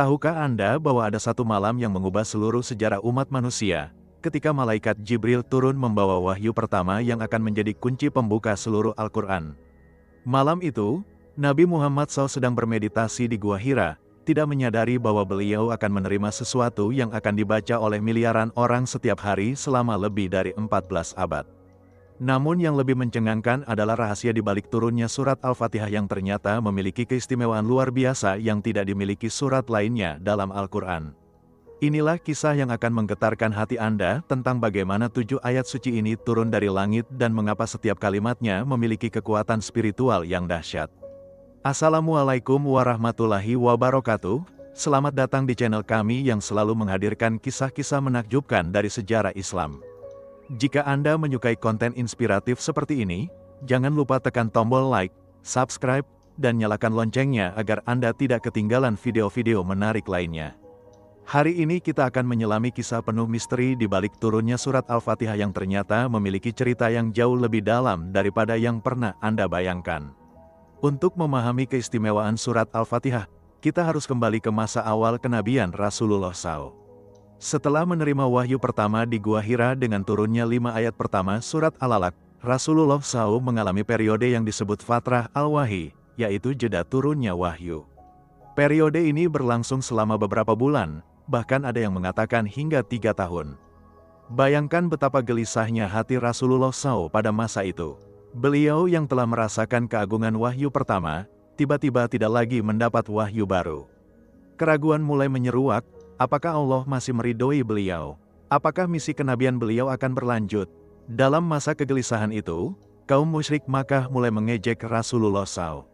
Tahukah Anda bahwa ada satu malam yang mengubah seluruh sejarah umat manusia, ketika malaikat Jibril turun membawa wahyu pertama yang akan menjadi kunci pembuka seluruh Al-Quran. Malam itu, Nabi Muhammad SAW sedang bermeditasi di Gua Hira, tidak menyadari bahwa beliau akan menerima sesuatu yang akan dibaca oleh miliaran orang setiap hari selama lebih dari 14 abad. Namun yang lebih mencengangkan adalah rahasia di balik turunnya surat Al-Fatihah yang ternyata memiliki keistimewaan luar biasa yang tidak dimiliki surat lainnya dalam Al-Quran. Inilah kisah yang akan menggetarkan hati Anda tentang bagaimana 7 ayat suci ini turun dari langit dan mengapa setiap kalimatnya memiliki kekuatan spiritual yang dahsyat. Assalamualaikum warahmatullahi wabarakatuh, selamat datang di channel kami yang selalu menghadirkan kisah-kisah menakjubkan dari sejarah Islam. Jika Anda menyukai konten inspiratif seperti ini, jangan lupa tekan tombol like, subscribe, dan nyalakan loncengnya agar Anda tidak ketinggalan video-video menarik lainnya. Hari ini kita akan menyelami kisah penuh misteri di balik turunnya surat Al-Fatihah yang ternyata memiliki cerita yang jauh lebih dalam daripada yang pernah Anda bayangkan. Untuk memahami keistimewaan surat Al-Fatihah, kita harus kembali ke masa awal kenabian Rasulullah SAW. Setelah menerima wahyu pertama di Gua Hira dengan turunnya 5 ayat pertama surat Al-Alaq, Rasulullah SAW mengalami periode yang disebut Fatrah Al-Wahyi, yaitu jeda turunnya wahyu. Periode ini berlangsung selama beberapa bulan, bahkan ada yang mengatakan hingga 3 tahun. Bayangkan betapa gelisahnya hati Rasulullah SAW pada masa itu. Beliau yang telah merasakan keagungan wahyu pertama, tiba-tiba tidak lagi mendapat wahyu baru. Keraguan mulai menyeruak, apakah Allah masih meridhoi beliau? Apakah misi kenabian beliau akan berlanjut? Dalam masa kegelisahan itu, kaum musyrik Makkah mulai mengejek Rasulullah SAW.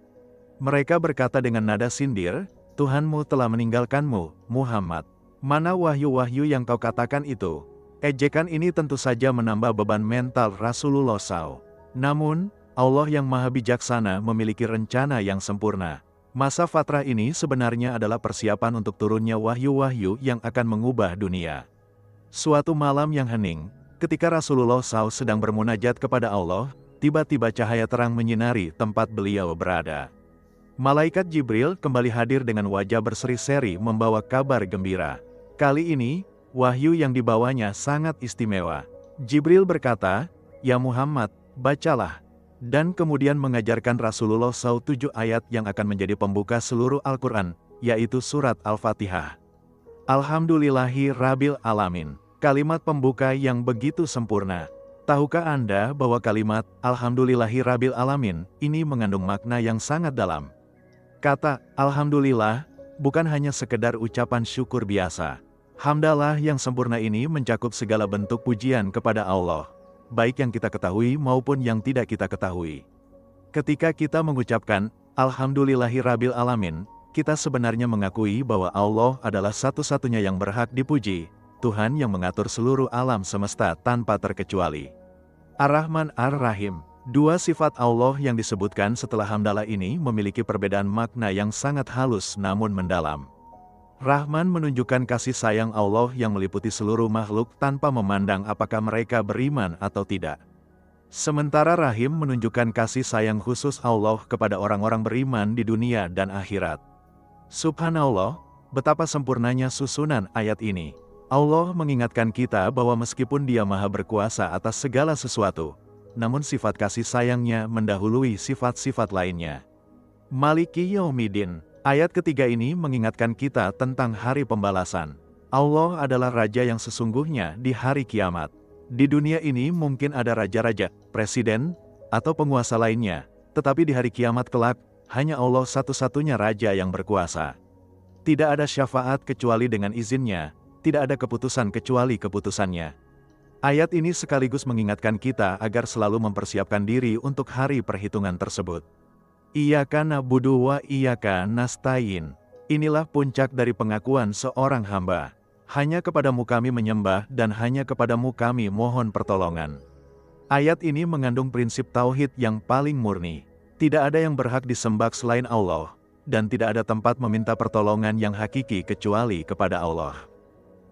Mereka berkata dengan nada sindir, Tuhanmu telah meninggalkanmu, Muhammad. Mana wahyu-wahyu yang kau katakan itu? Ejekan ini tentu saja menambah beban mental Rasulullah SAW. Namun, Allah yang maha bijaksana memiliki rencana yang sempurna. Masa fatrah ini sebenarnya adalah persiapan untuk turunnya wahyu-wahyu yang akan mengubah dunia. Suatu malam yang hening, ketika Rasulullah SAW sedang bermunajat kepada Allah, tiba-tiba cahaya terang menyinari tempat beliau berada. Malaikat Jibril kembali hadir dengan wajah berseri-seri membawa kabar gembira. Kali ini, wahyu yang dibawanya sangat istimewa. Jibril berkata, "Ya Muhammad, bacalah." Dan kemudian mengajarkan Rasulullah SAW 7 ayat yang akan menjadi pembuka seluruh Al-Quran, yaitu surat Al-Fatihah. Alhamdulillahi Rabbil Alamin. Kalimat pembuka yang begitu sempurna. Tahukah Anda bahwa kalimat Alhamdulillahi Rabbil Alamin ini mengandung makna yang sangat dalam? Kata Alhamdulillah bukan hanya sekedar ucapan syukur biasa. Hamdalah yang sempurna ini mencakup segala bentuk pujian kepada Allah, baik yang kita ketahui maupun yang tidak kita ketahui. Ketika kita mengucapkan Alhamdulillahi Rabbil Alamin, kita sebenarnya mengakui bahwa Allah adalah satu-satunya yang berhak dipuji, Tuhan yang mengatur seluruh alam semesta tanpa terkecuali. Ar-Rahman Ar-Rahim. Dua sifat Allah yang disebutkan setelah hamdalah ini memiliki perbedaan makna yang sangat halus namun mendalam. Rahman menunjukkan kasih sayang Allah yang meliputi seluruh makhluk tanpa memandang apakah mereka beriman atau tidak. Sementara Rahim menunjukkan kasih sayang khusus Allah kepada orang-orang beriman di dunia dan akhirat. Subhanallah, betapa sempurnanya susunan ayat ini. Allah mengingatkan kita bahwa meskipun Dia maha berkuasa atas segala sesuatu, namun sifat kasih sayangnya mendahului sifat-sifat lainnya. Maliki Yaumiddin. Ayat ketiga ini mengingatkan kita tentang hari pembalasan. Allah adalah Raja yang sesungguhnya di hari kiamat. Di dunia ini mungkin ada raja-raja, presiden, atau penguasa lainnya, tetapi di hari kiamat kelak, hanya Allah satu-satunya Raja yang berkuasa. Tidak ada syafaat kecuali dengan izinnya, tidak ada keputusan kecuali keputusannya. Ayat ini sekaligus mengingatkan kita agar selalu mempersiapkan diri untuk hari perhitungan tersebut. Iyyaka na'budu wa iyyaka nasta'in. Inilah puncak dari pengakuan seorang hamba. Hanya kepadamu kami menyembah dan hanya kepadamu kami mohon pertolongan. Ayat ini mengandung prinsip tauhid yang paling murni. Tidak ada yang berhak disembah selain Allah, dan tidak ada tempat meminta pertolongan yang hakiki kecuali kepada Allah.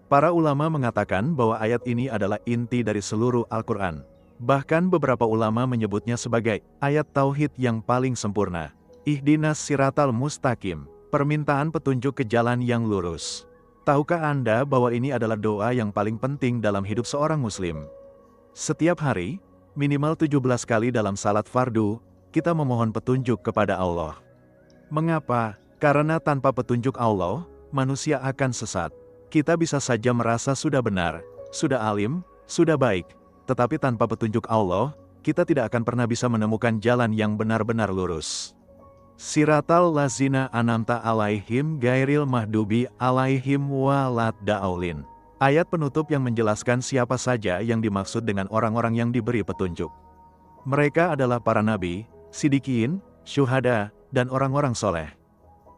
Para ulama mengatakan bahwa ayat ini adalah inti dari seluruh Al-Quran. Bahkan beberapa ulama menyebutnya sebagai ayat tauhid yang paling sempurna. Ihdinas siratal mustaqim. Permintaan petunjuk ke jalan yang lurus. Tahukah Anda bahwa ini adalah doa yang paling penting dalam hidup seorang muslim? Setiap hari, minimal 17 kali dalam salat fardu, kita memohon petunjuk kepada Allah. Mengapa? Karena tanpa petunjuk Allah, manusia akan sesat. Kita bisa saja merasa sudah benar, sudah alim, sudah baik, tetapi tanpa petunjuk Allah, kita tidak akan pernah bisa menemukan jalan yang benar-benar lurus. Siratal lazina anamta alaihim gairil mahdubi alaihim waladdallin. Ayat penutup yang menjelaskan siapa saja yang dimaksud dengan orang-orang yang diberi petunjuk. Mereka adalah para nabi, sidikin, syuhada, dan orang-orang soleh.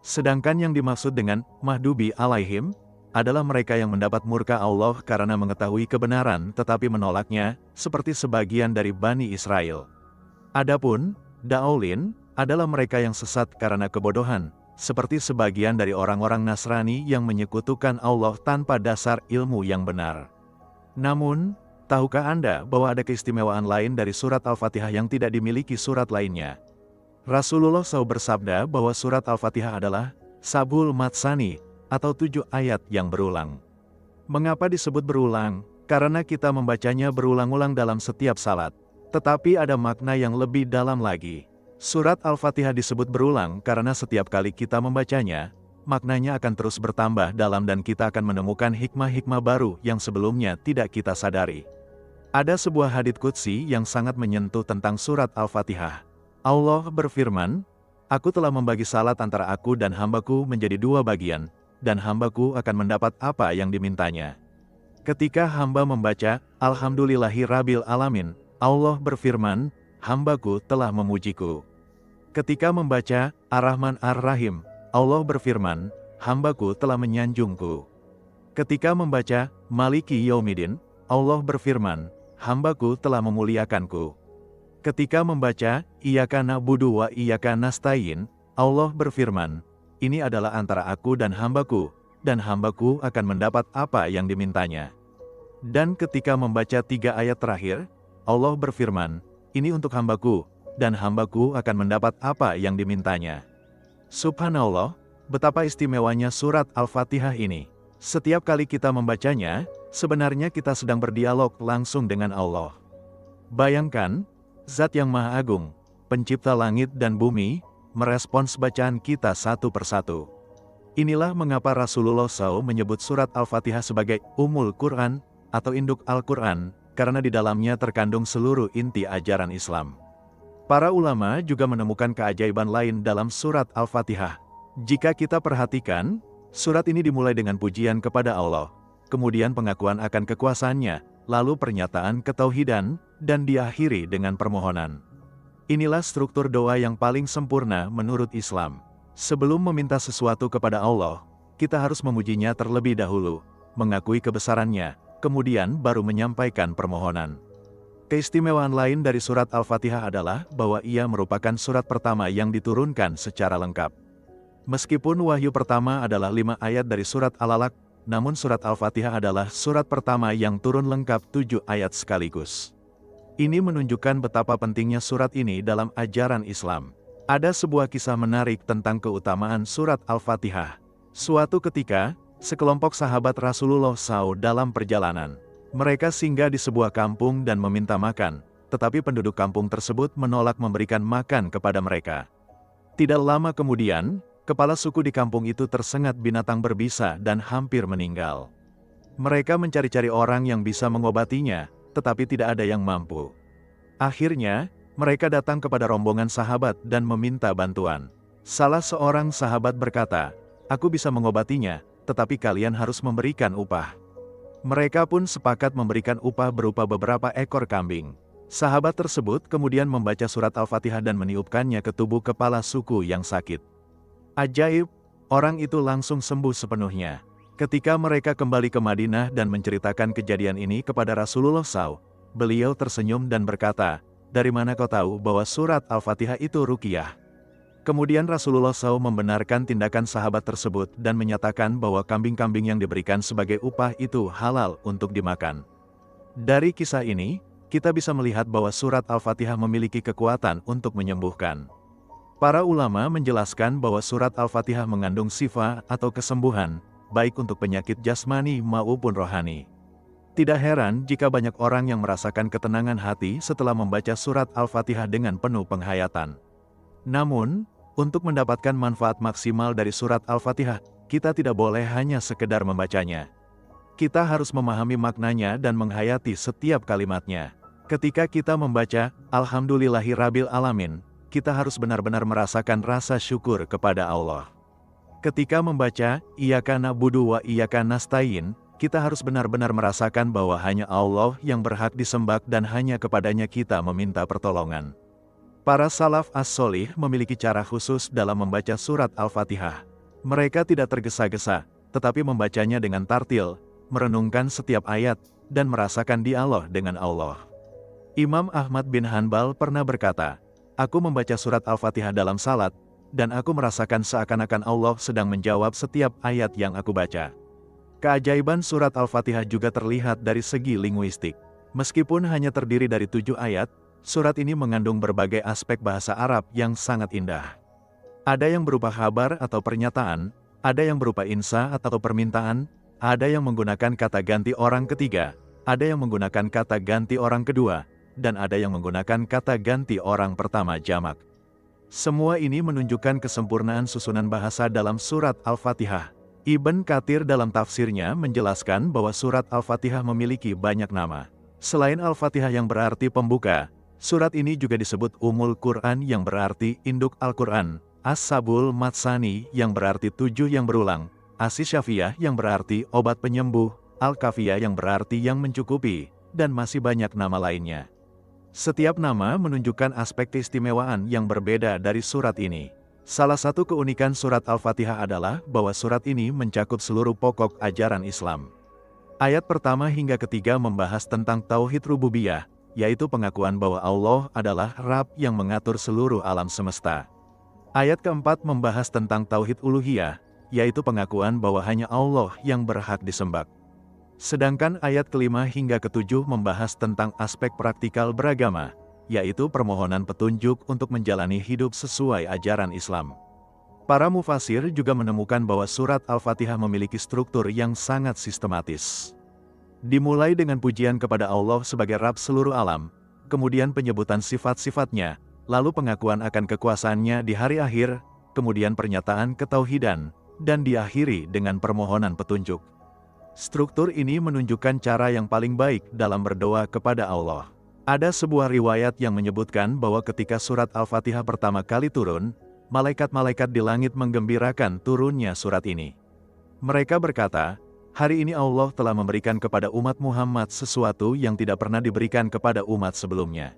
Sedangkan yang dimaksud dengan mahdubi alaihim adalah mereka yang mendapat murka Allah karena mengetahui kebenaran tetapi menolaknya, seperti sebagian dari Bani Israel. Adapun da'ulin adalah mereka yang sesat karena kebodohan, seperti sebagian dari orang-orang Nasrani yang menyekutukan Allah tanpa dasar ilmu yang benar. Namun, tahukah Anda bahwa ada keistimewaan lain dari surat Al-Fatihah yang tidak dimiliki surat lainnya? Rasulullah SAW bersabda bahwa surat Al-Fatihah adalah Sabul Matsani, atau 7 ayat yang berulang. Mengapa disebut berulang? Karena kita membacanya berulang-ulang dalam setiap salat. Tetapi ada makna yang lebih dalam lagi. Surat Al-Fatihah disebut berulang karena setiap kali kita membacanya, maknanya akan terus bertambah dalam dan kita akan menemukan hikmah-hikmah baru yang sebelumnya tidak kita sadari. Ada sebuah hadits qudsi yang sangat menyentuh tentang surat Al-Fatihah. Allah berfirman, "Aku telah membagi salat antara aku dan hambaku menjadi 2 bagian, dan hambaku akan mendapat apa yang dimintanya." Ketika hamba membaca, Alhamdulillahi Rabbil Alamin, Allah berfirman, "Hambaku telah memujiku." Ketika membaca Ar-Rahman Ar-Rahim, Allah berfirman, "Hambaku telah menyanjungku." Ketika membaca Maliki Yaumidin, Allah berfirman, "Hambaku telah memuliakanku." Ketika membaca Iyyaka na'budu wa iyyaka nasta'in, Allah berfirman, "Ini adalah antara aku dan hambaku akan mendapat apa yang dimintanya." Dan ketika membaca 3 ayat terakhir, Allah berfirman, "Ini untuk hambaku, dan hambaku akan mendapat apa yang dimintanya." Subhanallah, betapa istimewanya surat Al-Fatihah ini. Setiap kali kita membacanya, sebenarnya kita sedang berdialog langsung dengan Allah. Bayangkan, Zat yang Maha Agung, pencipta langit dan bumi, merespons bacaan kita satu persatu. Inilah mengapa Rasulullah SAW menyebut surat Al-Fatihah sebagai Ummul Quran, atau induk Al-Quran, karena di dalamnya terkandung seluruh inti ajaran Islam. Para ulama juga menemukan keajaiban lain dalam surat Al-Fatihah. Jika kita perhatikan, surat ini dimulai dengan pujian kepada Allah, kemudian pengakuan akan kekuasaannya, lalu pernyataan ketauhidan, dan diakhiri dengan permohonan. Inilah struktur doa yang paling sempurna menurut Islam. Sebelum meminta sesuatu kepada Allah, kita harus memujinya terlebih dahulu, mengakui kebesarannya, kemudian baru menyampaikan permohonan. Keistimewaan lain dari surat Al-Fatihah adalah bahwa ia merupakan surat pertama yang diturunkan secara lengkap. Meskipun wahyu pertama adalah 5 ayat dari surat Al-Alaq, namun surat Al-Fatihah adalah surat pertama yang turun lengkap 7 ayat sekaligus. Ini menunjukkan betapa pentingnya surat ini dalam ajaran Islam. Ada sebuah kisah menarik tentang keutamaan surat Al-Fatihah. Suatu ketika, sekelompok sahabat Rasulullah SAW dalam perjalanan. Mereka singgah di sebuah kampung dan meminta makan, tetapi penduduk kampung tersebut menolak memberikan makan kepada mereka. Tidak lama kemudian, kepala suku di kampung itu tersengat binatang berbisa dan hampir meninggal. Mereka mencari-cari orang yang bisa mengobatinya, tetapi tidak ada yang mampu. Akhirnya, mereka datang kepada rombongan sahabat dan meminta bantuan. Salah seorang sahabat berkata, "Aku bisa mengobatinya, tetapi kalian harus memberikan upah." Mereka pun sepakat memberikan upah berupa beberapa ekor kambing. Sahabat tersebut kemudian membaca surat Al-Fatihah dan meniupkannya ke tubuh kepala suku yang sakit. Ajaib, orang itu langsung sembuh sepenuhnya. Ketika mereka kembali ke Madinah dan menceritakan kejadian ini kepada Rasulullah SAW, beliau tersenyum dan berkata, "Dari mana kau tahu bahwa surat Al-Fatihah itu ruqyah?" Kemudian Rasulullah SAW membenarkan tindakan sahabat tersebut dan menyatakan bahwa kambing-kambing yang diberikan sebagai upah itu halal untuk dimakan. Dari kisah ini, kita bisa melihat bahwa surat Al-Fatihah memiliki kekuatan untuk menyembuhkan. Para ulama menjelaskan bahwa surat Al-Fatihah mengandung sifat atau kesembuhan, baik untuk penyakit jasmani maupun rohani. Tidak heran jika banyak orang yang merasakan ketenangan hati setelah membaca surat Al-Fatihah dengan penuh penghayatan. Namun, untuk mendapatkan manfaat maksimal dari surat Al-Fatihah, kita tidak boleh hanya sekedar membacanya. Kita harus memahami maknanya dan menghayati setiap kalimatnya. Ketika kita membaca Alhamdulillahirabbil alamin, kita harus benar-benar merasakan rasa syukur kepada Allah. Ketika membaca Iyyaka na'budu wa iyyaka nasta'in, kita harus benar-benar merasakan bahwa hanya Allah yang berhak disembah dan hanya kepadanya kita meminta pertolongan. Para salaf as-solih memiliki cara khusus dalam membaca surat Al-Fatihah. Mereka tidak tergesa-gesa, tetapi membacanya dengan tartil, merenungkan setiap ayat, dan merasakan dialog dengan Allah. Imam Ahmad bin Hanbal pernah berkata, "Aku membaca surat Al-Fatihah dalam salat, dan aku merasakan seakan-akan Allah sedang menjawab setiap ayat yang aku baca." Keajaiban surat Al-Fatihah juga terlihat dari segi linguistik. Meskipun hanya terdiri dari 7 ayat, surat ini mengandung berbagai aspek bahasa Arab yang sangat indah. Ada yang berupa kabar atau pernyataan, ada yang berupa insya atau permintaan, ada yang menggunakan kata ganti orang ketiga, ada yang menggunakan kata ganti orang kedua, dan ada yang menggunakan kata ganti orang pertama jamak. Semua ini menunjukkan kesempurnaan susunan bahasa dalam surat Al-Fatihah. Ibn Katsir dalam tafsirnya menjelaskan bahwa surat Al-Fatihah memiliki banyak nama. Selain Al-Fatihah yang berarti pembuka, surat ini juga disebut Ummul Quran yang berarti induk Al-Quran, As-Sabul Matsani yang berarti 7 yang berulang, As-Syafiyah yang berarti obat penyembuh, Al-Kafiyah yang berarti yang mencukupi, dan masih banyak nama lainnya. Setiap nama menunjukkan aspek keistimewaan yang berbeda dari surat ini. Salah satu keunikan surat Al-Fatihah adalah bahwa surat ini mencakup seluruh pokok ajaran Islam. Ayat pertama hingga ketiga membahas tentang tauhid rububiyah, yaitu pengakuan bahwa Allah adalah Rabb yang mengatur seluruh alam semesta. Ayat keempat membahas tentang tauhid uluhiyah, yaitu pengakuan bahwa hanya Allah yang berhak disembah. Sedangkan ayat kelima hingga ketujuh membahas tentang aspek praktikal beragama, yaitu permohonan petunjuk untuk menjalani hidup sesuai ajaran Islam. Para mufasir juga menemukan bahwa surat Al-Fatihah memiliki struktur yang sangat sistematis. Dimulai dengan pujian kepada Allah sebagai Rabb seluruh alam, kemudian penyebutan sifat-sifatnya, lalu pengakuan akan kekuasaannya di hari akhir, kemudian pernyataan ketauhidan, dan diakhiri dengan permohonan petunjuk. Struktur ini menunjukkan cara yang paling baik dalam berdoa kepada Allah. Ada sebuah riwayat yang menyebutkan bahwa ketika surat Al-Fatihah pertama kali turun, malaikat-malaikat di langit menggembirakan turunnya surat ini. Mereka berkata, "Hari ini Allah telah memberikan kepada umat Muhammad sesuatu yang tidak pernah diberikan kepada umat sebelumnya."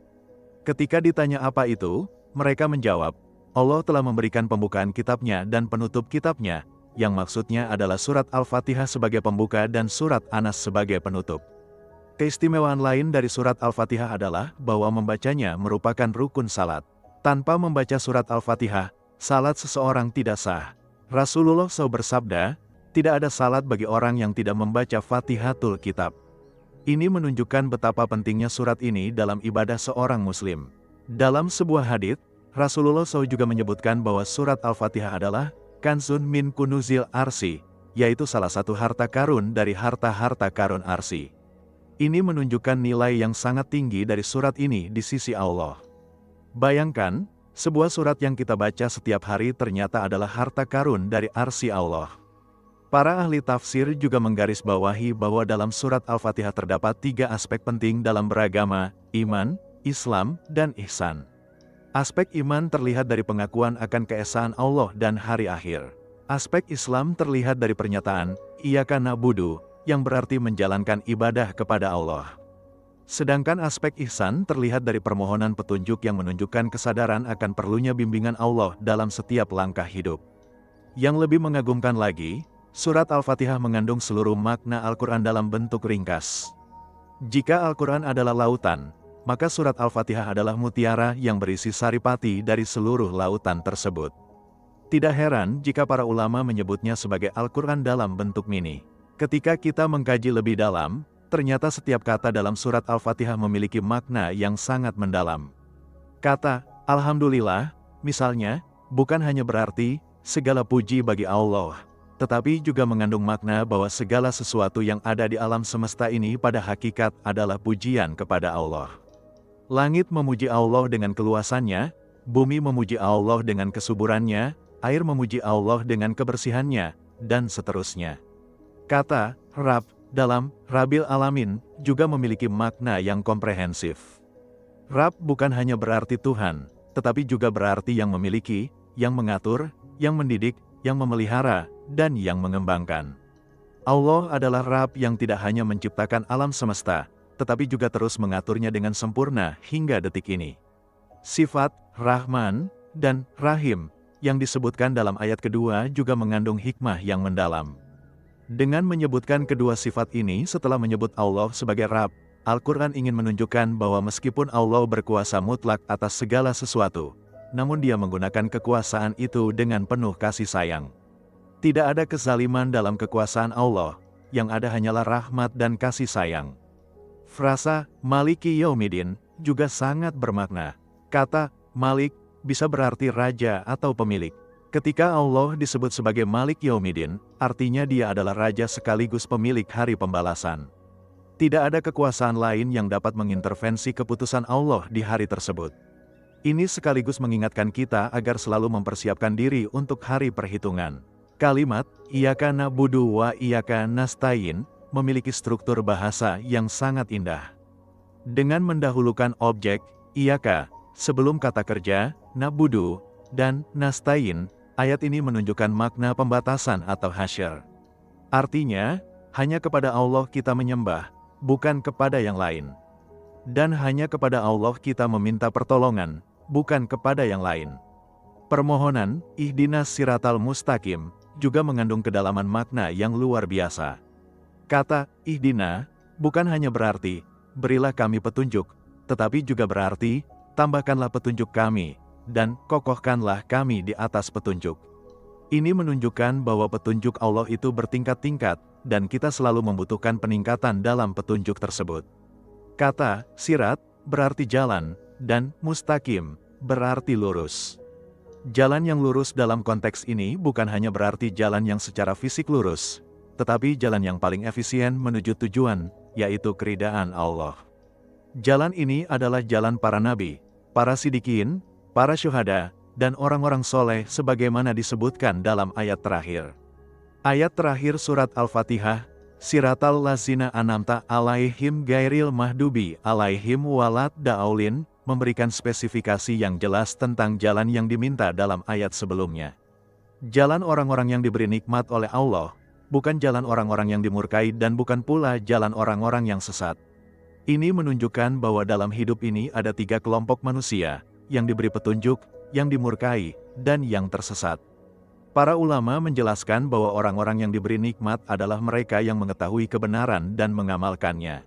Ketika ditanya apa itu, mereka menjawab, "Allah telah memberikan pembukaan kitabnya dan penutup kitabnya," yang maksudnya adalah surat Al-Fatihah sebagai pembuka dan surat An-Nas sebagai penutup. Keistimewaan lain dari surat Al-Fatihah adalah bahwa membacanya merupakan rukun salat. Tanpa membaca surat Al-Fatihah, salat seseorang tidak sah. Rasulullah SAW bersabda, "Tidak ada salat bagi orang yang tidak membaca Fatihatul Kitab." Ini menunjukkan betapa pentingnya surat ini dalam ibadah seorang muslim. Dalam sebuah hadits, Rasulullah SAW juga menyebutkan bahwa surat Al-Fatihah adalah kanzun min kunuzil arsi, yaitu salah satu harta karun dari harta-harta karun arsi. Ini menunjukkan nilai yang sangat tinggi dari surat ini di sisi Allah. Bayangkan, sebuah surat yang kita baca setiap hari ternyata adalah harta karun dari arsy Allah. Para ahli tafsir juga menggarisbawahi bahwa dalam surat Al-Fatihah terdapat 3 aspek penting dalam beragama, iman, Islam, dan ihsan. Aspek iman terlihat dari pengakuan akan keesaan Allah dan hari akhir. Aspek Islam terlihat dari pernyataan, Iyyaka na'budu, yang berarti menjalankan ibadah kepada Allah. Sedangkan aspek ihsan terlihat dari permohonan petunjuk yang menunjukkan kesadaran akan perlunya bimbingan Allah dalam setiap langkah hidup. Yang lebih mengagumkan lagi, surat Al-Fatihah mengandung seluruh makna Al-Quran dalam bentuk ringkas. Jika Al-Quran adalah lautan, maka surat Al-Fatihah adalah mutiara yang berisi saripati dari seluruh lautan tersebut. Tidak heran jika para ulama menyebutnya sebagai Al-Quran dalam bentuk mini. Ketika kita mengkaji lebih dalam, ternyata setiap kata dalam surat Al-Fatihah memiliki makna yang sangat mendalam. Kata, Alhamdulillah, misalnya, bukan hanya berarti segala puji bagi Allah, tetapi juga mengandung makna bahwa segala sesuatu yang ada di alam semesta ini pada hakikat adalah pujian kepada Allah. Langit memuji Allah dengan keluasannya, bumi memuji Allah dengan kesuburannya, air memuji Allah dengan kebersihannya, dan seterusnya. Kata Rabb dalam Rabbil Alamin juga memiliki makna yang komprehensif. Rabb bukan hanya berarti Tuhan, tetapi juga berarti yang memiliki, yang mengatur, yang mendidik, yang memelihara, dan yang mengembangkan. Allah adalah Rabb yang tidak hanya menciptakan alam semesta, tetapi juga terus mengaturnya dengan sempurna hingga detik ini. Sifat Rahman dan Rahim yang disebutkan dalam ayat kedua juga mengandung hikmah yang mendalam. Dengan menyebutkan kedua sifat ini setelah menyebut Allah sebagai Rabb, Al-Quran ingin menunjukkan bahwa meskipun Allah berkuasa mutlak atas segala sesuatu, namun Dia menggunakan kekuasaan itu dengan penuh kasih sayang. Tidak ada kezaliman dalam kekuasaan Allah, yang ada hanyalah rahmat dan kasih sayang. Frasa Maliki Yaumidin juga sangat bermakna. Kata Malik bisa berarti raja atau pemilik. Ketika Allah disebut sebagai Malik Yaumidin, artinya Dia adalah raja sekaligus pemilik hari pembalasan. Tidak ada kekuasaan lain yang dapat mengintervensi keputusan Allah di hari tersebut. Ini sekaligus mengingatkan kita agar selalu mempersiapkan diri untuk hari perhitungan. Kalimat Iyyaka na'budu wa iyyaka nasta'in memiliki struktur bahasa yang sangat indah. Dengan mendahulukan objek Iyyaka sebelum kata kerja na'budu dan nasta'in, ayat ini menunjukkan makna pembatasan atau hasyr. Artinya, hanya kepada Allah kita menyembah, bukan kepada yang lain. Dan hanya kepada Allah kita meminta pertolongan, bukan kepada yang lain. Permohonan ihdinas siratal mustaqim juga mengandung kedalaman makna yang luar biasa. Kata ihdina bukan hanya berarti berilah kami petunjuk, tetapi juga berarti tambahkanlah petunjuk kami dan kokohkanlah kami di atas petunjuk. Ini menunjukkan bahwa petunjuk Allah itu bertingkat-tingkat dan kita selalu membutuhkan peningkatan dalam petunjuk tersebut. Kata sirat berarti jalan dan mustaqim berarti lurus. Jalan yang lurus dalam konteks ini bukan hanya berarti jalan yang secara fisik lurus, tetapi jalan yang paling efisien menuju tujuan, yaitu keridaan Allah. Jalan ini adalah jalan para nabi, para sidikin, para syuhada, dan orang-orang soleh sebagaimana disebutkan dalam ayat terakhir. Ayat terakhir surat Al-Fatihah, Siratal lazina an'amta alaihim gairil mahdubi alaihim walad da'aulin, memberikan spesifikasi yang jelas tentang jalan yang diminta dalam ayat sebelumnya. Jalan orang-orang yang diberi nikmat oleh Allah, bukan jalan orang-orang yang dimurkai dan bukan pula jalan orang-orang yang sesat. Ini menunjukkan bahwa dalam hidup ini ada 3 kelompok manusia, yang diberi petunjuk, yang dimurkai, dan yang tersesat. Para ulama menjelaskan bahwa orang-orang yang diberi nikmat adalah mereka yang mengetahui kebenaran dan mengamalkannya.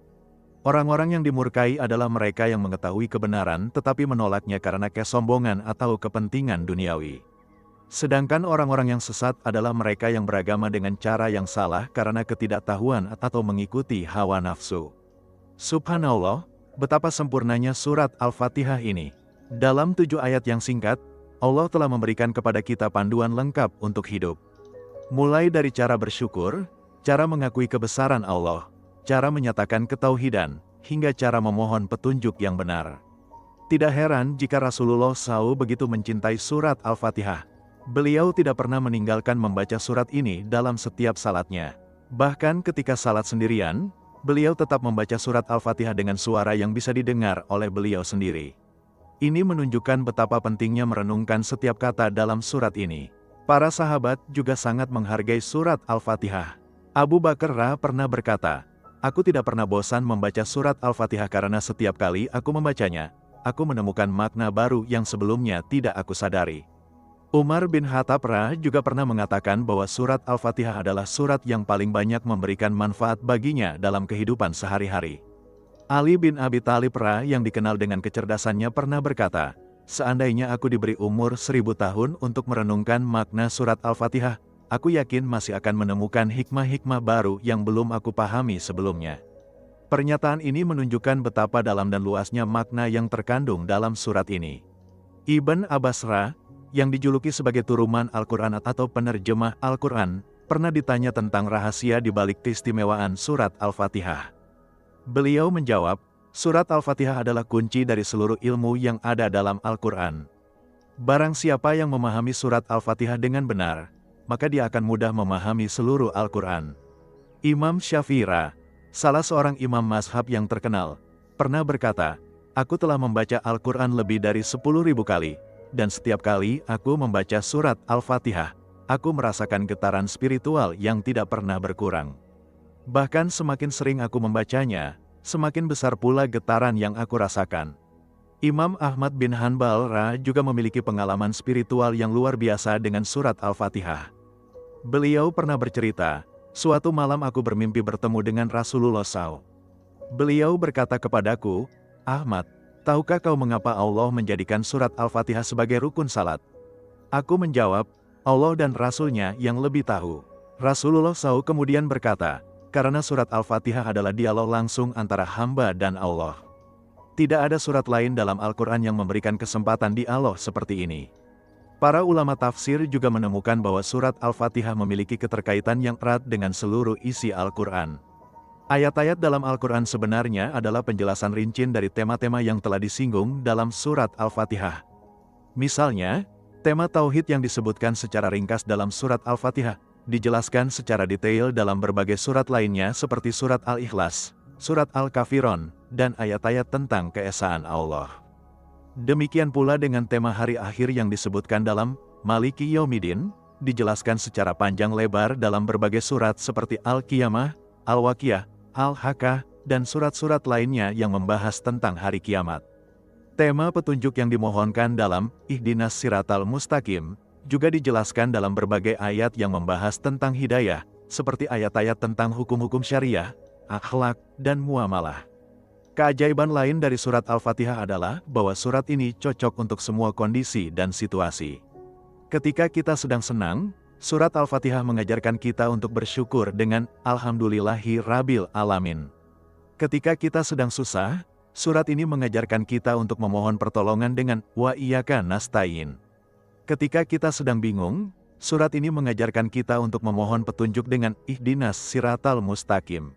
Orang-orang yang dimurkai adalah mereka yang mengetahui kebenaran tetapi menolaknya karena kesombongan atau kepentingan duniawi. Sedangkan orang-orang yang sesat adalah mereka yang beragama dengan cara yang salah karena ketidaktahuan atau mengikuti hawa nafsu. Subhanallah, betapa sempurnanya surat Al-Fatihah ini. Dalam 7 ayat yang singkat, Allah telah memberikan kepada kita panduan lengkap untuk hidup. Mulai dari cara bersyukur, cara mengakui kebesaran Allah, cara menyatakan ketauhidan, hingga cara memohon petunjuk yang benar. Tidak heran jika Rasulullah SAW begitu mencintai surat Al-Fatihah. Beliau tidak pernah meninggalkan membaca surat ini dalam setiap salatnya. Bahkan ketika salat sendirian, beliau tetap membaca surat Al-Fatihah dengan suara yang bisa didengar oleh beliau sendiri. Ini menunjukkan betapa pentingnya merenungkan setiap kata dalam surat ini. Para sahabat juga sangat menghargai surat Al-Fatihah. Abu Bakar pernah berkata, "Aku tidak pernah bosan membaca surat Al-Fatihah karena setiap kali aku membacanya, aku menemukan makna baru yang sebelumnya tidak aku sadari." Umar bin Khattab juga pernah mengatakan bahwa surat Al-Fatihah adalah surat yang paling banyak memberikan manfaat baginya dalam kehidupan sehari-hari. Ali bin Abi Thalib yang dikenal dengan kecerdasannya pernah berkata, "Seandainya aku diberi umur 1000 tahun untuk merenungkan makna surat Al-Fatihah, aku yakin masih akan menemukan hikmah-hikmah baru yang belum aku pahami sebelumnya." Pernyataan ini menunjukkan betapa dalam dan luasnya makna yang terkandung dalam surat ini. Ibn Abbas yang dijuluki sebagai turunan Al-Quran atau penerjemah Al-Quran, pernah ditanya tentang rahasia di balik keistimewaan surat Al-Fatihah. Beliau menjawab, surat Al-Fatihah adalah kunci dari seluruh ilmu yang ada dalam Al-Quran. Barang siapa yang memahami surat Al-Fatihah dengan benar, maka dia akan mudah memahami seluruh Al-Quran. Imam Syafi'i, salah seorang imam mazhab yang terkenal, pernah berkata, aku telah membaca Al-Quran lebih dari 10.000 kali, dan setiap kali aku membaca surat Al-Fatihah, aku merasakan getaran spiritual yang tidak pernah berkurang. Bahkan semakin sering aku membacanya, semakin besar pula getaran yang aku rasakan. Imam Ahmad bin Hanbal juga memiliki pengalaman spiritual yang luar biasa dengan surat Al-Fatihah. Beliau pernah bercerita, suatu malam aku bermimpi bertemu dengan Rasulullah SAW. Beliau berkata kepadaku, Ahmad, tahukah kau mengapa Allah menjadikan surat Al-Fatihah sebagai rukun salat? Aku menjawab, Allah dan Rasul-Nya yang lebih tahu. Rasulullah SAW kemudian berkata, karena surat Al-Fatihah adalah dialog langsung antara hamba dan Allah. Tidak ada surat lain dalam Al-Quran yang memberikan kesempatan dialog seperti ini. Para ulama tafsir juga menemukan bahwa surat Al-Fatihah memiliki keterkaitan yang erat dengan seluruh isi Al-Quran. Ayat-ayat dalam Al-Quran sebenarnya adalah penjelasan rinci dari tema-tema yang telah disinggung dalam surat Al-Fatihah. Misalnya, tema tauhid yang disebutkan secara ringkas dalam surat Al-Fatihah, dijelaskan secara detail dalam berbagai surat lainnya seperti surat Al-Ikhlas, surat Al-Kafirun, dan ayat-ayat tentang keesaan Allah. Demikian pula dengan tema hari akhir yang disebutkan dalam Maliki Yaumiddin, dijelaskan secara panjang lebar dalam berbagai surat seperti Al-Qiyamah, Al-Waqiah, Al-Haqqah, dan surat-surat lainnya yang membahas tentang hari kiamat. Tema petunjuk yang dimohonkan dalam Ihdinas Siratal Mustaqim juga dijelaskan dalam berbagai ayat yang membahas tentang hidayah, seperti ayat-ayat tentang hukum-hukum syariah, akhlak, dan muamalah. Keajaiban lain dari surat Al-Fatihah adalah bahwa surat ini cocok untuk semua kondisi dan situasi. Ketika kita sedang senang, surat Al-Fatihah mengajarkan kita untuk bersyukur dengan Alhamdulillahi Rabbil Alamin. Ketika kita sedang susah, surat ini mengajarkan kita untuk memohon pertolongan dengan Wa Iyyaka Nasta'in. Ketika kita sedang bingung, surat ini mengajarkan kita untuk memohon petunjuk dengan Ihdinas Siratal Mustaqim.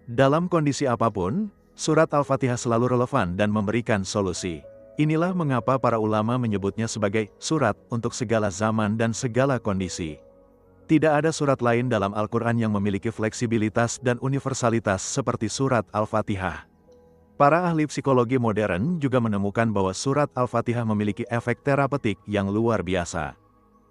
Dalam kondisi apapun, surat Al-Fatihah selalu relevan dan memberikan solusi. Inilah mengapa para ulama menyebutnya sebagai surat untuk segala zaman dan segala kondisi. Tidak ada surat lain dalam Al-Quran yang memiliki fleksibilitas dan universalitas seperti surat Al-Fatihah. Para ahli psikologi modern juga menemukan bahwa surat Al-Fatihah memiliki efek terapeutik yang luar biasa.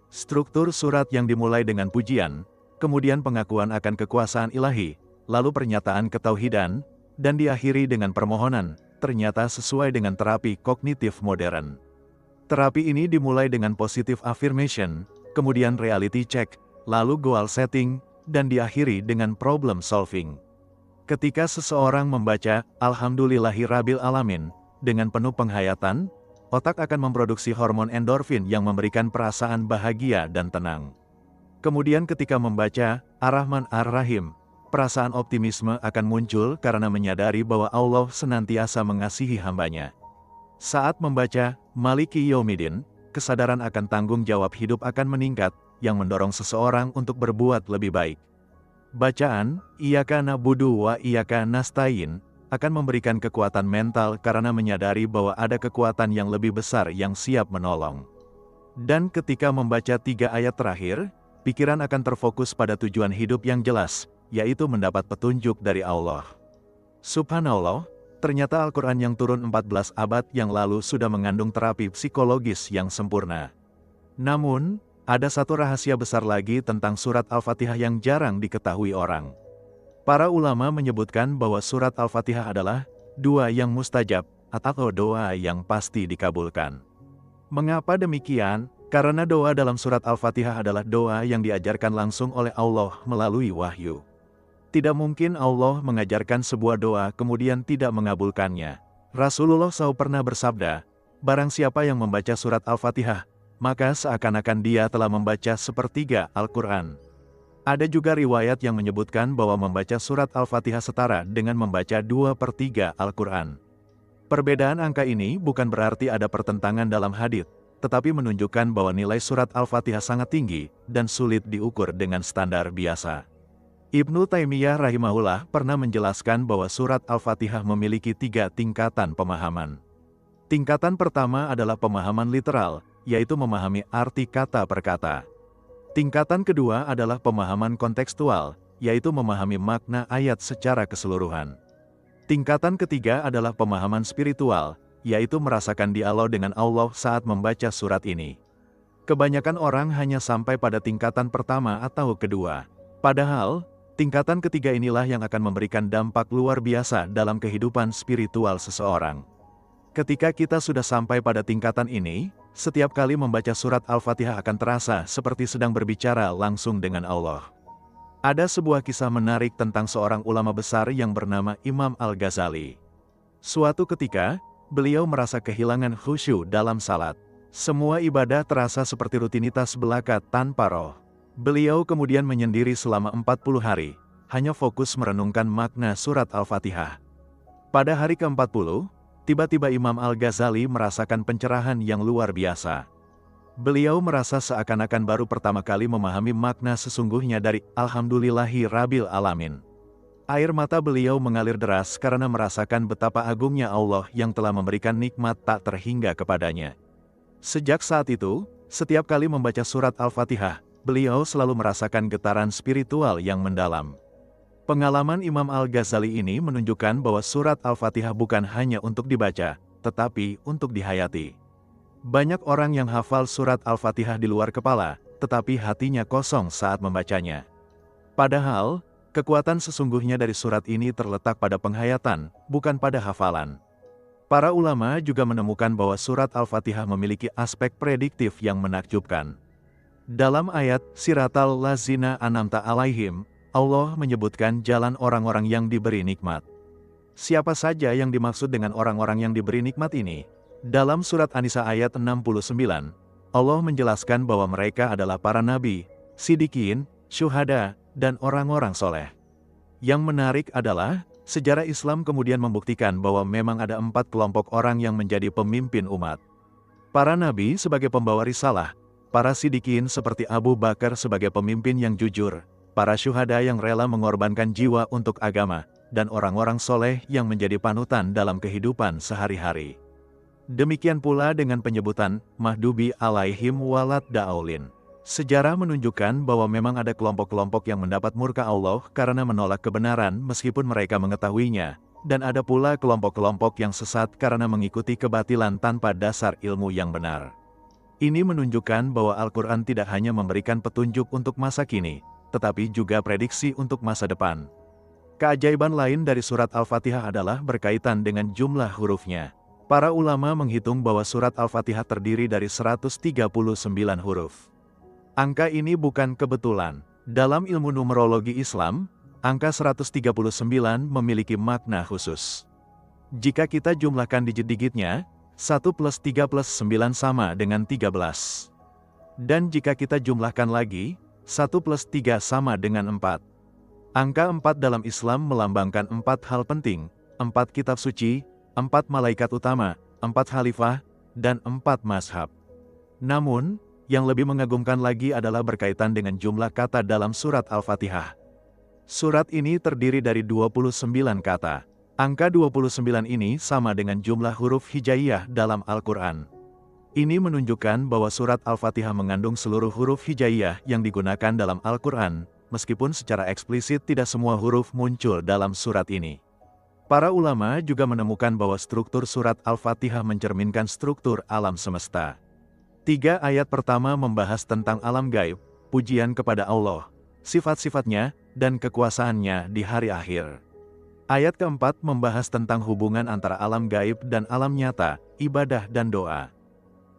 Struktur surat yang dimulai dengan pujian, kemudian pengakuan akan kekuasaan ilahi, lalu pernyataan ketauhidan, dan diakhiri dengan permohonan, ternyata sesuai dengan terapi kognitif modern. Terapi ini dimulai dengan positive affirmation, kemudian reality check, lalu goal setting, dan diakhiri dengan problem solving. Ketika seseorang membaca Alhamdulillahirabbil alamin dengan penuh penghayatan, otak akan memproduksi hormon endorfin yang memberikan perasaan bahagia dan tenang. Kemudian ketika membaca Ar-Rahman Ar-Rahim, perasaan optimisme akan muncul karena menyadari bahwa Allah senantiasa mengasihi hambanya. Saat membaca Maliki Yaumiddin, kesadaran akan tanggung jawab hidup akan meningkat, yang mendorong seseorang untuk berbuat lebih baik. Bacaan Iyyaka na'budu wa iyyaka nasta'in akan memberikan kekuatan mental karena menyadari bahwa ada kekuatan yang lebih besar yang siap menolong. Dan ketika membaca 3 ayat terakhir, pikiran akan terfokus pada tujuan hidup yang jelas, yaitu mendapat petunjuk dari Allah. Subhanallah, ternyata Al-Quran yang turun 14 abad yang lalu sudah mengandung terapi psikologis yang sempurna. Namun, ada satu rahasia besar lagi tentang surat Al-Fatihah yang jarang diketahui orang. Para ulama menyebutkan bahwa surat Al-Fatihah adalah doa yang mustajab, atau doa yang pasti dikabulkan. Mengapa demikian? Karena doa dalam surat Al-Fatihah adalah doa yang diajarkan langsung oleh Allah melalui wahyu. Tidak mungkin Allah mengajarkan sebuah doa kemudian tidak mengabulkannya. Rasulullah SAW pernah bersabda, barang siapa yang membaca surat Al-Fatihah, maka seakan-akan dia telah membaca sepertiga Al-Quran. Ada juga riwayat yang menyebutkan bahwa membaca surat Al-Fatihah setara dengan membaca 2/3 Al-Quran. Perbedaan angka ini bukan berarti ada pertentangan dalam hadits, tetapi menunjukkan bahwa nilai surat Al-Fatihah sangat tinggi dan sulit diukur dengan standar biasa. Ibnu Taimiyah rahimahullah pernah menjelaskan bahwa surat Al-Fatihah memiliki 3 tingkatan pemahaman. Tingkatan pertama adalah pemahaman literal, yaitu memahami arti kata per kata. Tingkatan kedua adalah pemahaman kontekstual, yaitu memahami makna ayat secara keseluruhan. Tingkatan ketiga adalah pemahaman spiritual, yaitu merasakan dialog dengan Allah saat membaca surat ini. Kebanyakan orang hanya sampai pada tingkatan pertama atau kedua. Padahal, tingkatan ketiga inilah yang akan memberikan dampak luar biasa dalam kehidupan spiritual seseorang. Ketika kita sudah sampai pada tingkatan ini, setiap kali membaca surat Al-Fatihah akan terasa seperti sedang berbicara langsung dengan Allah. Ada sebuah kisah menarik tentang seorang ulama besar yang bernama Imam Al-Ghazali. Suatu ketika, beliau merasa kehilangan khusyuk dalam salat. Semua ibadah terasa seperti rutinitas belaka tanpa roh. Beliau kemudian menyendiri selama 40 hari, hanya fokus merenungkan makna surat Al-Fatihah. Pada hari ke-40, tiba-tiba Imam Al-Ghazali merasakan pencerahan yang luar biasa. Beliau merasa seakan-akan baru pertama kali memahami makna sesungguhnya dari Alhamdulillahi Rabbil Alamin. Air mata beliau mengalir deras karena merasakan betapa agungnya Allah yang telah memberikan nikmat tak terhingga kepadanya. Sejak saat itu, setiap kali membaca surat Al-Fatihah, beliau selalu merasakan getaran spiritual yang mendalam. Pengalaman Imam Al-Ghazali ini menunjukkan bahwa surat Al-Fatihah bukan hanya untuk dibaca, tetapi untuk dihayati. Banyak orang yang hafal surat Al-Fatihah di luar kepala, tetapi hatinya kosong saat membacanya. Padahal, kekuatan sesungguhnya dari surat ini terletak pada penghayatan, bukan pada hafalan. Para ulama juga menemukan bahwa surat Al-Fatihah memiliki aspek prediktif yang menakjubkan. Dalam ayat Siratal Lazina An'amta Alaihim, Allah menyebutkan jalan orang-orang yang diberi nikmat. Siapa saja yang dimaksud dengan orang-orang yang diberi nikmat ini? Dalam surat An-Nisa ayat 69, Allah menjelaskan bahwa mereka adalah para nabi, siddiqin, syuhada, dan orang-orang soleh. Yang menarik adalah, sejarah Islam kemudian membuktikan bahwa memang ada 4 kelompok orang yang menjadi pemimpin umat. Para nabi sebagai pembawa risalah, para siddiqin seperti Abu Bakar sebagai pemimpin yang jujur, para syuhada yang rela mengorbankan jiwa untuk agama, dan orang-orang soleh yang menjadi panutan dalam kehidupan sehari-hari. Demikian pula dengan penyebutan Mahdubi alaihim walad da'aulin. Sejarah menunjukkan bahwa memang ada kelompok-kelompok yang mendapat murka Allah karena menolak kebenaran meskipun mereka mengetahuinya, dan ada pula kelompok-kelompok yang sesat karena mengikuti kebatilan tanpa dasar ilmu yang benar. Ini menunjukkan bahwa Al-Quran tidak hanya memberikan petunjuk untuk masa kini, tetapi juga prediksi untuk masa depan. Keajaiban lain dari surat Al-Fatihah adalah berkaitan dengan jumlah hurufnya. Para ulama menghitung bahwa surat Al-Fatihah terdiri dari 139 huruf. Angka ini bukan kebetulan. Dalam ilmu numerologi Islam, angka 139 memiliki makna khusus. Jika kita jumlahkan digit-digitnya, 1 plus 3 plus 9 sama dengan 13. Dan jika kita jumlahkan lagi, 1 plus 3 sama dengan 4. Angka 4 dalam Islam melambangkan 4 hal penting, 4 kitab suci, 4 malaikat utama, 4 khalifah, dan 4 mazhab. Namun, yang lebih mengagumkan lagi adalah berkaitan dengan jumlah kata dalam surat Al-Fatihah. Surat ini terdiri dari 29 kata. Angka 29 ini sama dengan jumlah huruf hijaiyah dalam Al-Quran. Ini menunjukkan bahwa surat Al-Fatihah mengandung seluruh huruf hijaiyah yang digunakan dalam Al-Quran, meskipun secara eksplisit tidak semua huruf muncul dalam surat ini. Para ulama juga menemukan bahwa struktur surat Al-Fatihah mencerminkan struktur alam semesta. 3 ayat pertama membahas tentang alam gaib, pujian kepada Allah, sifat-sifatnya, dan kekuasaannya di hari akhir. Ayat keempat membahas tentang hubungan antara alam gaib dan alam nyata, ibadah dan doa.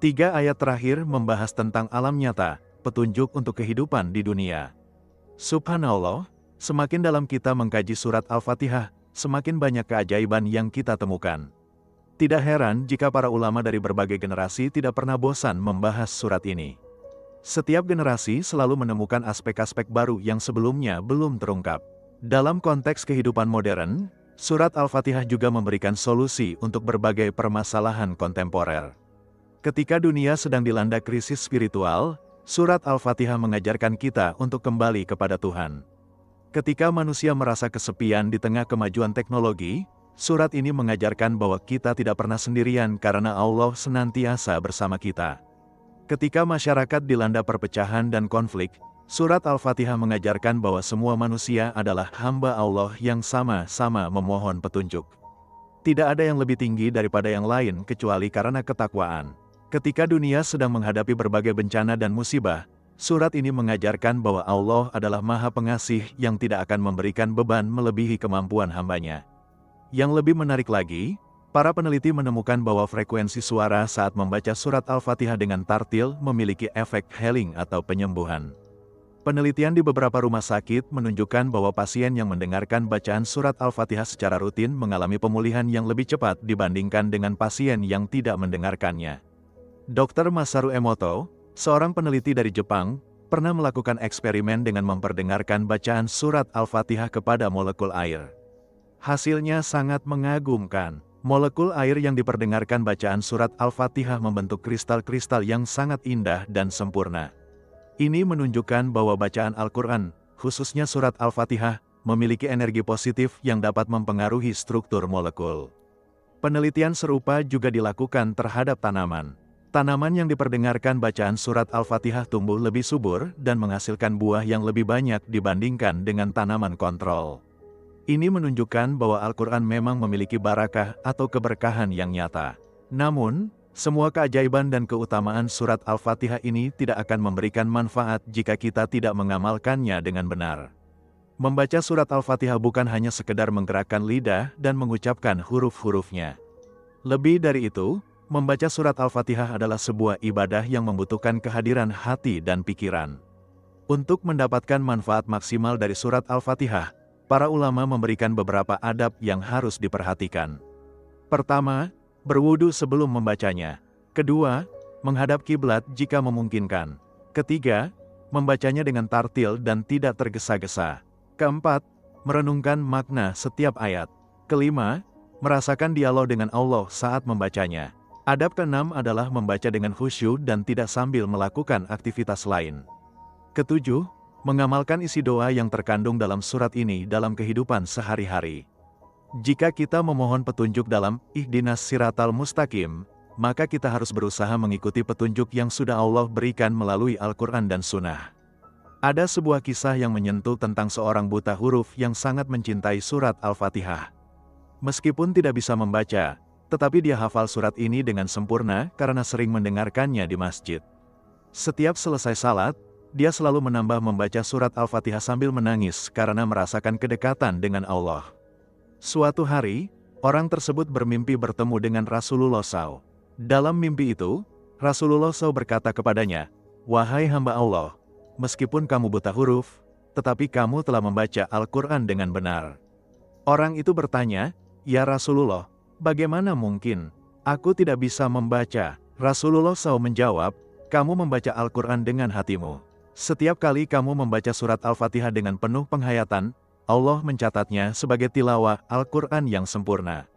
3 ayat terakhir membahas tentang alam nyata, petunjuk untuk kehidupan di dunia. Subhanallah, semakin dalam kita mengkaji surat Al-Fatihah, semakin banyak keajaiban yang kita temukan. Tidak heran jika para ulama dari berbagai generasi tidak pernah bosan membahas surat ini. Setiap generasi selalu menemukan aspek-aspek baru yang sebelumnya belum terungkap. Dalam konteks kehidupan modern, surat Al-Fatihah juga memberikan solusi untuk berbagai permasalahan kontemporer. Ketika dunia sedang dilanda krisis spiritual, surat Al-Fatihah mengajarkan kita untuk kembali kepada Tuhan. Ketika manusia merasa kesepian di tengah kemajuan teknologi, surat ini mengajarkan bahwa kita tidak pernah sendirian karena Allah senantiasa bersama kita. Ketika masyarakat dilanda perpecahan dan konflik, surat Al-Fatihah mengajarkan bahwa semua manusia adalah hamba Allah yang sama-sama memohon petunjuk. Tidak ada yang lebih tinggi daripada yang lain kecuali karena ketakwaan. Ketika dunia sedang menghadapi berbagai bencana dan musibah, surat ini mengajarkan bahwa Allah adalah Maha Pengasih yang tidak akan memberikan beban melebihi kemampuan hambanya. Yang lebih menarik lagi, para peneliti menemukan bahwa frekuensi suara saat membaca surat Al-Fatihah dengan tartil memiliki efek healing atau penyembuhan. Penelitian di beberapa rumah sakit menunjukkan bahwa pasien yang mendengarkan bacaan surat Al-Fatihah secara rutin mengalami pemulihan yang lebih cepat dibandingkan dengan pasien yang tidak mendengarkannya. Dr. Masaru Emoto, seorang peneliti dari Jepang, pernah melakukan eksperimen dengan memperdengarkan bacaan surat Al-Fatihah kepada molekul air. Hasilnya sangat mengagumkan. Molekul air yang diperdengarkan bacaan surat Al-Fatihah membentuk kristal-kristal yang sangat indah dan sempurna. Ini menunjukkan bahwa bacaan Al-Quran, khususnya surat Al-Fatihah, memiliki energi positif yang dapat mempengaruhi struktur molekul. Penelitian serupa juga dilakukan terhadap tanaman. Tanaman yang diperdengarkan bacaan surat Al-Fatihah tumbuh lebih subur dan menghasilkan buah yang lebih banyak dibandingkan dengan tanaman kontrol. Ini menunjukkan bahwa Al-Quran memang memiliki barakah atau keberkahan yang nyata. Namun, semua keajaiban dan keutamaan surat Al-Fatihah ini tidak akan memberikan manfaat jika kita tidak mengamalkannya dengan benar. Membaca surat Al-Fatihah bukan hanya sekedar menggerakkan lidah dan mengucapkan huruf-hurufnya. Lebih dari itu, membaca surat Al-Fatihah adalah sebuah ibadah yang membutuhkan kehadiran hati dan pikiran. Untuk mendapatkan manfaat maksimal dari surat Al-Fatihah, para ulama memberikan beberapa adab yang harus diperhatikan. Pertama, berwudu sebelum membacanya. Kedua, menghadap kiblat jika memungkinkan. Ketiga, membacanya dengan tartil dan tidak tergesa-gesa. Keempat, merenungkan makna setiap ayat. Kelima, merasakan dialog dengan Allah saat membacanya. Adab keenam adalah membaca dengan khusyuk dan tidak sambil melakukan aktivitas lain. Ketujuh, mengamalkan isi doa yang terkandung dalam surat ini dalam kehidupan sehari-hari. Jika kita memohon petunjuk dalam Ihdinas Siratal Mustaqim, maka kita harus berusaha mengikuti petunjuk yang sudah Allah berikan melalui Al-Quran dan Sunnah. Ada sebuah kisah yang menyentuh tentang seorang buta huruf yang sangat mencintai surat Al-Fatihah. Meskipun tidak bisa membaca, tetapi dia hafal surat ini dengan sempurna karena sering mendengarkannya di masjid. Setiap selesai salat, dia selalu menambah membaca surat Al-Fatihah sambil menangis karena merasakan kedekatan dengan Allah. Suatu hari, orang tersebut bermimpi bertemu dengan Rasulullah SAW. Dalam mimpi itu, Rasulullah SAW berkata kepadanya, "Wahai hamba Allah, meskipun kamu buta huruf, tetapi kamu telah membaca Al-Quran dengan benar." Orang itu bertanya, "Ya Rasulullah, bagaimana mungkin? Aku tidak bisa membaca." Rasulullah SAW menjawab, "Kamu membaca Al-Quran dengan hatimu. Setiap kali kamu membaca surat Al-Fatihah dengan penuh penghayatan, Allah mencatatnya sebagai tilawah Al-Quran yang sempurna."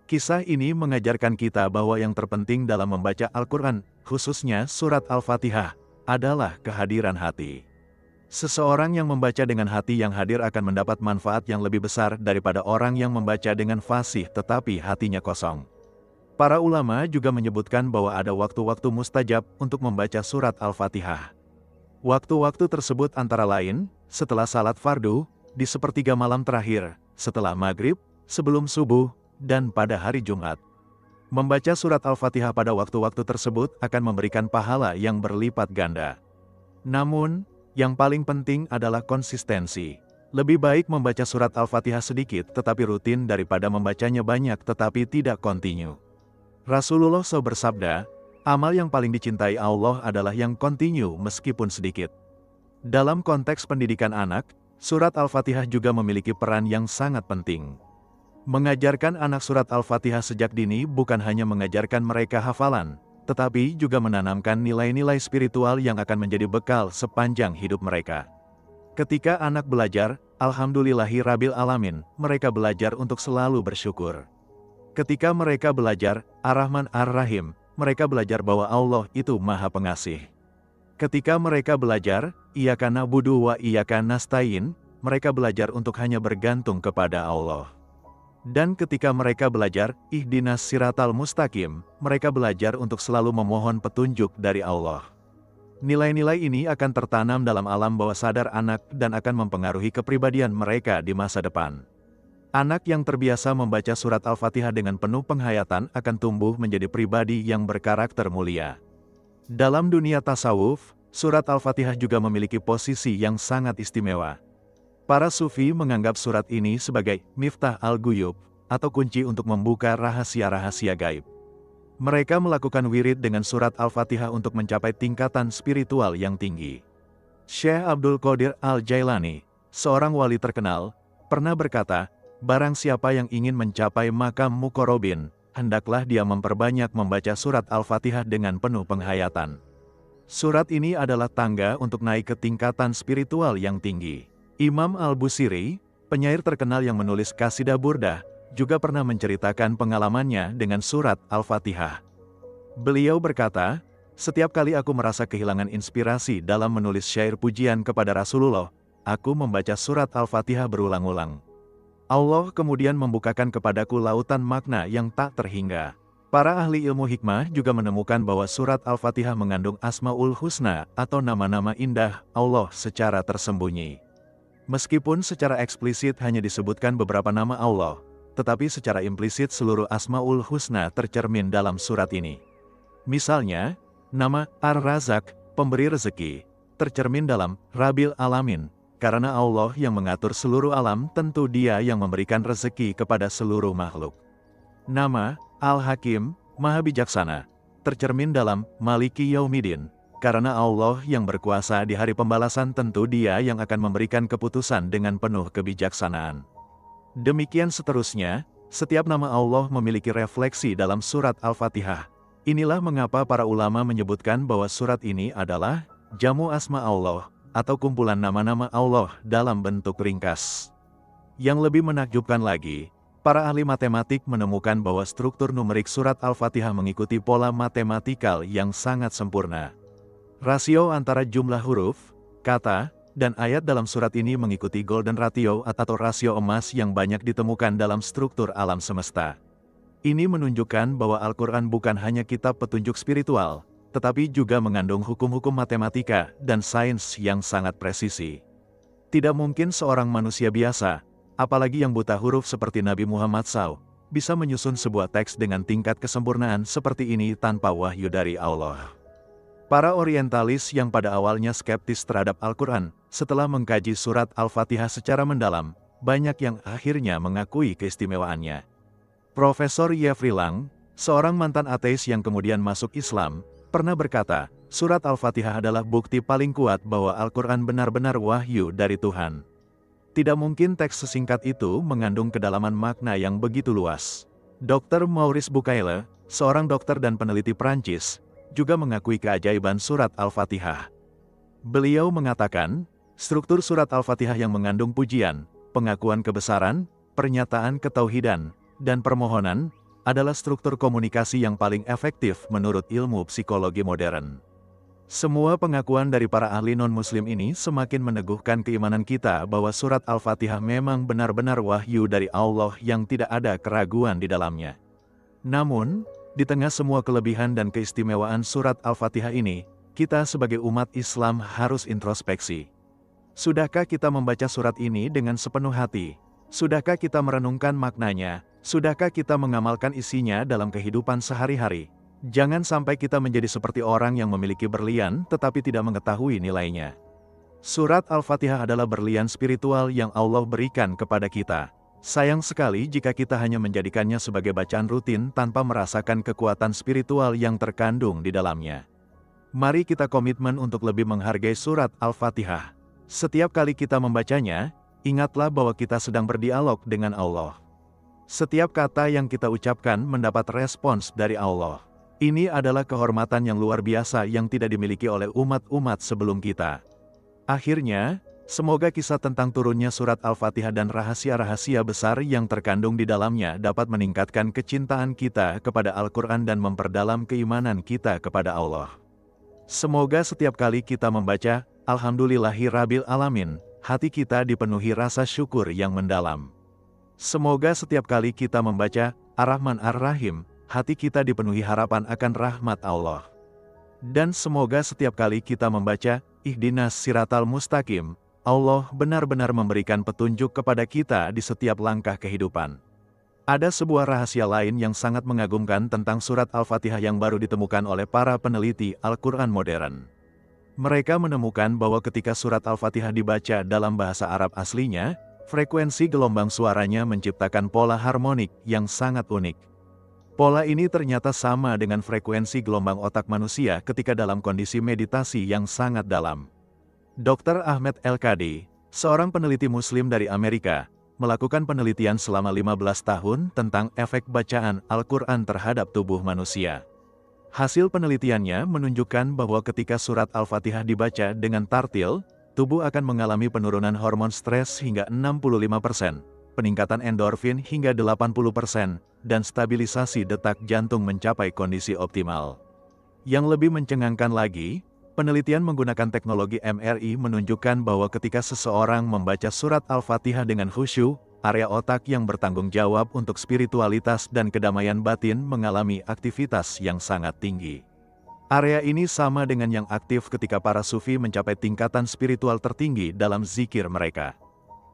Kisah ini mengajarkan kita bahwa yang terpenting dalam membaca Al-Quran, khususnya surat Al-Fatihah, adalah kehadiran hati. Seseorang yang membaca dengan hati yang hadir akan mendapat manfaat yang lebih besar daripada orang yang membaca dengan fasih tetapi hatinya kosong. Para ulama juga menyebutkan bahwa ada waktu-waktu mustajab untuk membaca surat Al-Fatihah. Waktu-waktu tersebut antara lain, setelah salat fardu, di sepertiga malam terakhir, setelah maghrib, sebelum subuh, dan pada hari Jumat. Membaca surat Al-Fatihah pada waktu-waktu tersebut akan memberikan pahala yang berlipat ganda. Namun, yang paling penting adalah konsistensi. Lebih baik membaca surat Al-Fatihah sedikit tetapi rutin daripada membacanya banyak tetapi tidak kontinu. Rasulullah SAW bersabda, amal yang paling dicintai Allah adalah yang kontinu meskipun sedikit. Dalam konteks pendidikan anak, surat Al-Fatihah juga memiliki peran yang sangat penting. Mengajarkan anak surat Al-Fatihah sejak dini bukan hanya mengajarkan mereka hafalan, tetapi juga menanamkan nilai-nilai spiritual yang akan menjadi bekal sepanjang hidup mereka. Ketika anak belajar, Alhamdulillahi Rabbil Alamin, mereka belajar untuk selalu bersyukur. Ketika mereka belajar Ar-Rahman Ar-Rahim, mereka belajar bahwa Allah itu Maha Pengasih. Ketika mereka belajar, Iyyaka na'budu wa iyyaka nasta'in, mereka belajar untuk hanya bergantung kepada Allah. Dan ketika mereka belajar, Ihdinas siratal mustaqim, mereka belajar untuk selalu memohon petunjuk dari Allah. Nilai-nilai ini akan tertanam dalam alam bawah sadar anak dan akan mempengaruhi kepribadian mereka di masa depan. Anak yang terbiasa membaca surat Al-Fatihah dengan penuh penghayatan akan tumbuh menjadi pribadi yang berkarakter mulia. Dalam dunia tasawuf, surat Al-Fatihah juga memiliki posisi yang sangat istimewa. Para sufi menganggap surat ini sebagai Miftah al-Ghuyub, atau kunci untuk membuka rahasia-rahasia gaib. Mereka melakukan wirid dengan surat Al-Fatihah untuk mencapai tingkatan spiritual yang tinggi. Syekh Abdul Qadir Al-Jailani, seorang wali terkenal, pernah berkata, barang siapa yang ingin mencapai makam muqarrabin, hendaklah dia memperbanyak membaca surat Al-Fatihah dengan penuh penghayatan. Surat ini adalah tangga untuk naik ke tingkatan spiritual yang tinggi. Imam Al-Busiri, penyair terkenal yang menulis Qasidah Burdah, juga pernah menceritakan pengalamannya dengan surat Al-Fatihah. Beliau berkata, setiap kali aku merasa kehilangan inspirasi dalam menulis syair pujian kepada Rasulullah, aku membaca surat Al-Fatihah berulang-ulang. Allah kemudian membukakan kepadaku lautan makna yang tak terhingga. Para ahli ilmu hikmah juga menemukan bahwa surat Al-Fatihah mengandung Asmaul Husna atau nama-nama indah Allah secara tersembunyi. Meskipun secara eksplisit hanya disebutkan beberapa nama Allah, tetapi secara implisit seluruh Asmaul Husna tercermin dalam surat ini. Misalnya, nama Ar-Razak, pemberi rezeki, tercermin dalam Rabil Alamin, karena Allah yang mengatur seluruh alam tentu Dia yang memberikan rezeki kepada seluruh makhluk. Nama Al-Hakim, Maha Bijaksana, tercermin dalam Maliki Yaumidin, karena Allah yang berkuasa di hari pembalasan tentu Dia yang akan memberikan keputusan dengan penuh kebijaksanaan. Demikian seterusnya, setiap nama Allah memiliki refleksi dalam surat Al-Fatihah. Inilah mengapa para ulama menyebutkan bahwa surat ini adalah Jamu Asma Allah, atau kumpulan nama-nama Allah dalam bentuk ringkas. Yang lebih menakjubkan lagi, para ahli matematik menemukan bahwa struktur numerik surat Al-Fatihah mengikuti pola matematikal yang sangat sempurna. Rasio antara jumlah huruf, kata, dan ayat dalam surat ini mengikuti golden ratio atau rasio emas yang banyak ditemukan dalam struktur alam semesta. Ini menunjukkan bahwa Al-Quran bukan hanya kitab petunjuk spiritual, tetapi juga mengandung hukum-hukum matematika dan sains yang sangat presisi. Tidak mungkin seorang manusia biasa, apalagi yang buta huruf seperti Nabi Muhammad SAW, bisa menyusun sebuah teks dengan tingkat kesempurnaan seperti ini tanpa wahyu dari Allah. Para orientalis yang pada awalnya skeptis terhadap Al-Quran, setelah mengkaji surat Al-Fatihah secara mendalam, banyak yang akhirnya mengakui keistimewaannya. Profesor Jeffrey Lang, seorang mantan ateis yang kemudian masuk Islam, pernah berkata, surat Al-Fatihah adalah bukti paling kuat bahwa Al-Quran benar-benar wahyu dari Tuhan. Tidak mungkin teks sesingkat itu mengandung kedalaman makna yang begitu luas. Dr. Maurice Bucaille, seorang dokter dan peneliti Prancis, juga mengakui keajaiban surat Al-Fatihah. Beliau mengatakan, struktur surat Al-Fatihah yang mengandung pujian, pengakuan kebesaran, pernyataan ketauhidan, dan permohonan, adalah struktur komunikasi yang paling efektif menurut ilmu psikologi modern. Semua pengakuan dari para ahli non-muslim ini semakin meneguhkan keimanan kita bahwa surat Al-Fatihah memang benar-benar wahyu dari Allah yang tidak ada keraguan di dalamnya. Namun, di tengah semua kelebihan dan keistimewaan surat Al-Fatihah ini, kita sebagai umat Islam harus introspeksi. Sudahkah kita membaca surat ini dengan sepenuh hati? Sudahkah kita merenungkan maknanya? Sudahkah kita mengamalkan isinya dalam kehidupan sehari-hari? Jangan sampai kita menjadi seperti orang yang memiliki berlian tetapi tidak mengetahui nilainya. Surat Al-Fatihah adalah berlian spiritual yang Allah berikan kepada kita. Sayang sekali jika kita hanya menjadikannya sebagai bacaan rutin tanpa merasakan kekuatan spiritual yang terkandung di dalamnya. Mari kita komitmen untuk lebih menghargai surat Al-Fatihah. Setiap kali kita membacanya, ingatlah bahwa kita sedang berdialog dengan Allah. Setiap kata yang kita ucapkan mendapat respons dari Allah. Ini adalah kehormatan yang luar biasa yang tidak dimiliki oleh umat-umat sebelum kita. Akhirnya, Semoga kisah tentang turunnya surat Al-Fatihah dan rahasia-rahasia besar yang terkandung di dalamnya dapat meningkatkan kecintaan kita kepada Al-Quran dan memperdalam keimanan kita kepada Allah. Semoga setiap kali kita membaca, Alhamdulillahirabbil alamin, hati kita dipenuhi rasa syukur yang mendalam. Semoga setiap kali kita membaca, Ar-Rahman Ar-Rahim, hati kita dipenuhi harapan akan rahmat Allah. Dan semoga setiap kali kita membaca, Ihdinas Siratal Mustaqim, Allah benar-benar memberikan petunjuk kepada kita di setiap langkah kehidupan. Ada sebuah rahasia lain yang sangat mengagumkan tentang surat Al-Fatihah yang baru ditemukan oleh para peneliti Al-Quran modern. Mereka menemukan bahwa ketika surat Al-Fatihah dibaca dalam bahasa Arab aslinya, frekuensi gelombang suaranya menciptakan pola harmonik yang sangat unik. Pola ini ternyata sama dengan frekuensi gelombang otak manusia ketika dalam kondisi meditasi yang sangat dalam. Dr. Ahmed El-Kadi, seorang peneliti Muslim dari Amerika, melakukan penelitian selama 15 tahun tentang efek bacaan Al-Quran terhadap tubuh manusia. Hasil penelitiannya menunjukkan bahwa ketika surat Al-Fatihah dibaca dengan tartil, tubuh akan mengalami penurunan hormon stres hingga 65%, peningkatan endorfin hingga 80%, dan stabilisasi detak jantung mencapai kondisi optimal. Yang lebih mencengangkan lagi, penelitian menggunakan teknologi MRI menunjukkan bahwa ketika seseorang membaca surat Al-Fatihah dengan khusyuk, area otak yang bertanggung jawab untuk spiritualitas dan kedamaian batin mengalami aktivitas yang sangat tinggi. Area ini sama dengan yang aktif ketika para sufi mencapai tingkatan spiritual tertinggi dalam zikir mereka.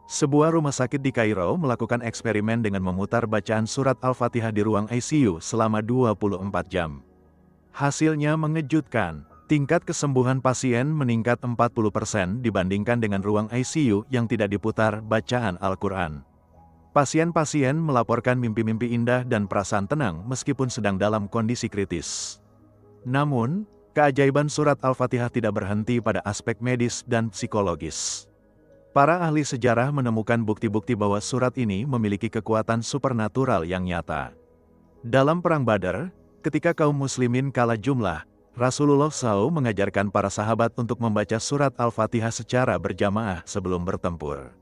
Sebuah rumah sakit di Kairo melakukan eksperimen dengan memutar bacaan surat Al-Fatihah di ruang ICU selama 24 jam. Hasilnya mengejutkan. Tingkat kesembuhan pasien meningkat 40% dibandingkan dengan ruang ICU yang tidak diputar bacaan Al-Quran. Pasien-pasien melaporkan mimpi-mimpi indah dan perasaan tenang meskipun sedang dalam kondisi kritis. Namun, keajaiban surat Al-Fatihah tidak berhenti pada aspek medis dan psikologis. Para ahli sejarah menemukan bukti-bukti bahwa surat ini memiliki kekuatan supernatural yang nyata. Dalam Perang Badar, ketika kaum muslimin kalah jumlah, Rasulullah SAW mengajarkan para sahabat untuk membaca surat Al-Fatihah secara berjamaah sebelum bertempur.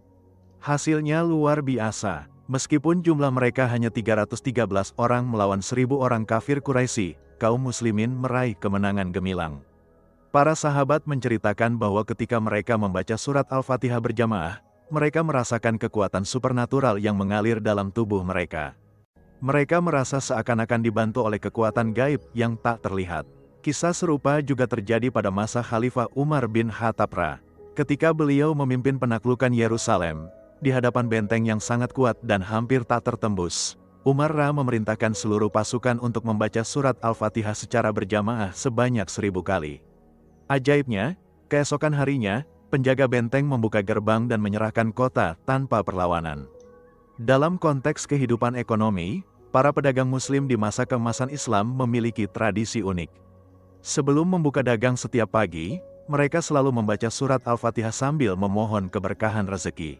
Hasilnya luar biasa, meskipun jumlah mereka hanya 313 orang melawan 1.000 orang kafir Quraisy, kaum muslimin meraih kemenangan gemilang. Para sahabat menceritakan bahwa ketika mereka membaca surat Al-Fatihah berjamaah, mereka merasakan kekuatan supernatural yang mengalir dalam tubuh mereka. Mereka merasa seakan-akan dibantu oleh kekuatan gaib yang tak terlihat. Kisah serupa juga terjadi pada masa Khalifah Umar bin Khattab Ra. Ketika beliau memimpin penaklukan Yerusalem, di hadapan benteng yang sangat kuat dan hampir tak tertembus, Umar Ra memerintahkan seluruh pasukan untuk membaca surat Al-Fatihah secara berjamaah sebanyak 1.000 kali. Ajaibnya, keesokan harinya, penjaga benteng membuka gerbang dan menyerahkan kota tanpa perlawanan. Dalam konteks kehidupan ekonomi, para pedagang Muslim di masa keemasan Islam memiliki tradisi unik. Sebelum membuka dagang setiap pagi, mereka selalu membaca surat Al-Fatihah sambil memohon keberkahan rezeki.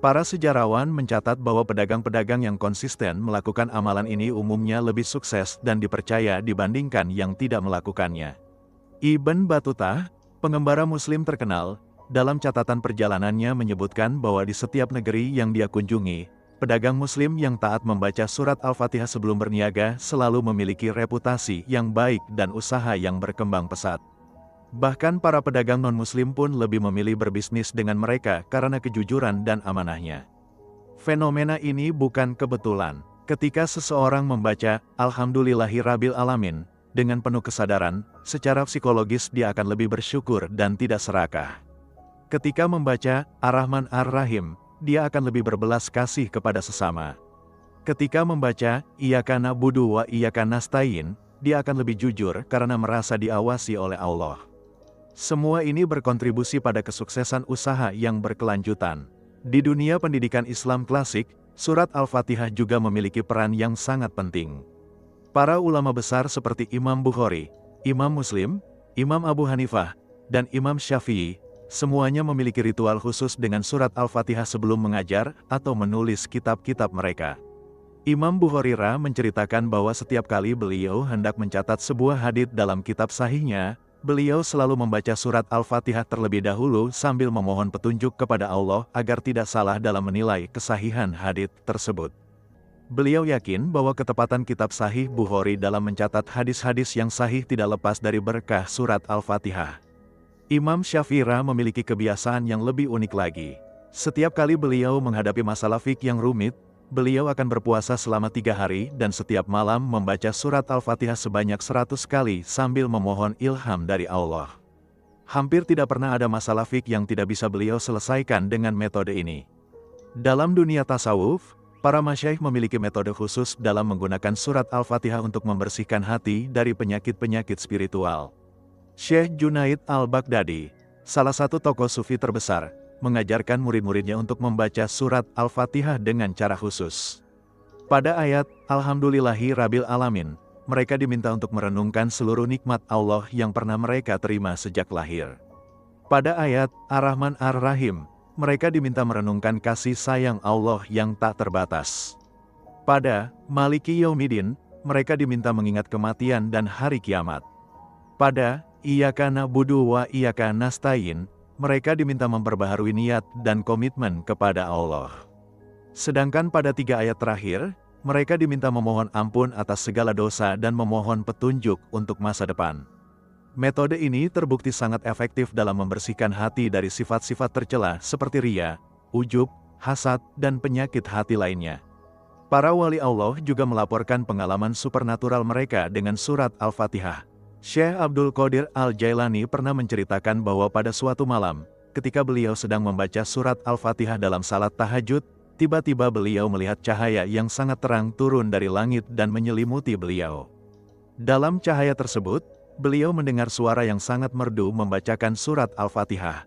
Para sejarawan mencatat bahwa pedagang-pedagang yang konsisten melakukan amalan ini umumnya lebih sukses dan dipercaya dibandingkan yang tidak melakukannya. Ibn Battuta, pengembara Muslim terkenal, dalam catatan perjalanannya menyebutkan bahwa di setiap negeri yang dia kunjungi, pedagang Muslim yang taat membaca surat Al-Fatihah sebelum berniaga selalu memiliki reputasi yang baik dan usaha yang berkembang pesat. Bahkan para pedagang non-Muslim pun lebih memilih berbisnis dengan mereka karena kejujuran dan amanahnya. Fenomena ini bukan kebetulan. Ketika seseorang membaca Alhamdulillahirabbil alamin dengan penuh kesadaran, secara psikologis dia akan lebih bersyukur dan tidak serakah. Ketika membaca Ar-Rahman Ar-Rahim, dia akan lebih berbelas kasih kepada sesama. Ketika membaca Iyyaka na'budu wa iyyaka nasta'in, dia akan lebih jujur karena merasa diawasi oleh Allah. Semua ini berkontribusi pada kesuksesan usaha yang berkelanjutan. Di dunia pendidikan Islam klasik, surat Al-Fatihah juga memiliki peran yang sangat penting. Para ulama besar seperti Imam Bukhari, Imam Muslim, Imam Abu Hanifah, dan Imam Syafi'i, semuanya memiliki ritual khusus dengan surat Al-Fatihah sebelum mengajar atau menulis kitab-kitab mereka. Imam Bukhari menceritakan bahwa setiap kali beliau hendak mencatat sebuah hadits dalam kitab sahihnya, beliau selalu membaca surat Al-Fatihah terlebih dahulu sambil memohon petunjuk kepada Allah agar tidak salah dalam menilai kesahihan hadits tersebut. Beliau yakin bahwa ketepatan kitab Sahih Bukhari dalam mencatat hadis-hadis yang sahih tidak lepas dari berkah surat Al-Fatihah. Imam Syafi'i memiliki kebiasaan yang lebih unik lagi. Setiap kali beliau menghadapi masalah fikih yang rumit, beliau akan berpuasa selama 3 hari dan setiap malam membaca surat Al-Fatihah sebanyak 100 kali sambil memohon ilham dari Allah. Hampir tidak pernah ada masalah fikih yang tidak bisa beliau selesaikan dengan metode ini. Dalam dunia tasawuf, para masyaikh memiliki metode khusus dalam menggunakan surat Al-Fatihah untuk membersihkan hati dari penyakit-penyakit spiritual. Syekh Junaid Al-Baghdadi, salah satu tokoh sufi terbesar, mengajarkan murid-muridnya untuk membaca surat Al-Fatihah dengan cara khusus. Pada ayat, Alhamdulillahi Rabbil Alamin, mereka diminta untuk merenungkan seluruh nikmat Allah yang pernah mereka terima sejak lahir. Pada ayat, Ar-Rahman Ar-Rahim, mereka diminta merenungkan kasih sayang Allah yang tak terbatas. Pada Maliki Yaumidin, mereka diminta mengingat kematian dan hari kiamat. Pada Iyyaka na'budu wa iyyaka nasta'in, mereka diminta memperbaharui niat dan komitmen kepada Allah. Sedangkan pada 3 ayat terakhir, mereka diminta memohon ampun atas segala dosa dan memohon petunjuk untuk masa depan. Metode ini terbukti sangat efektif dalam membersihkan hati dari sifat-sifat tercela seperti riya, ujub, hasad, dan penyakit hati lainnya. Para wali Allah juga melaporkan pengalaman supernatural mereka dengan surat Al-Fatihah. Syekh Abdul Qadir Al-Jailani pernah menceritakan bahwa pada suatu malam, ketika beliau sedang membaca surat Al-Fatihah dalam salat tahajud, tiba-tiba beliau melihat cahaya yang sangat terang turun dari langit dan menyelimuti beliau. Dalam cahaya tersebut, beliau mendengar suara yang sangat merdu membacakan surat Al-Fatihah.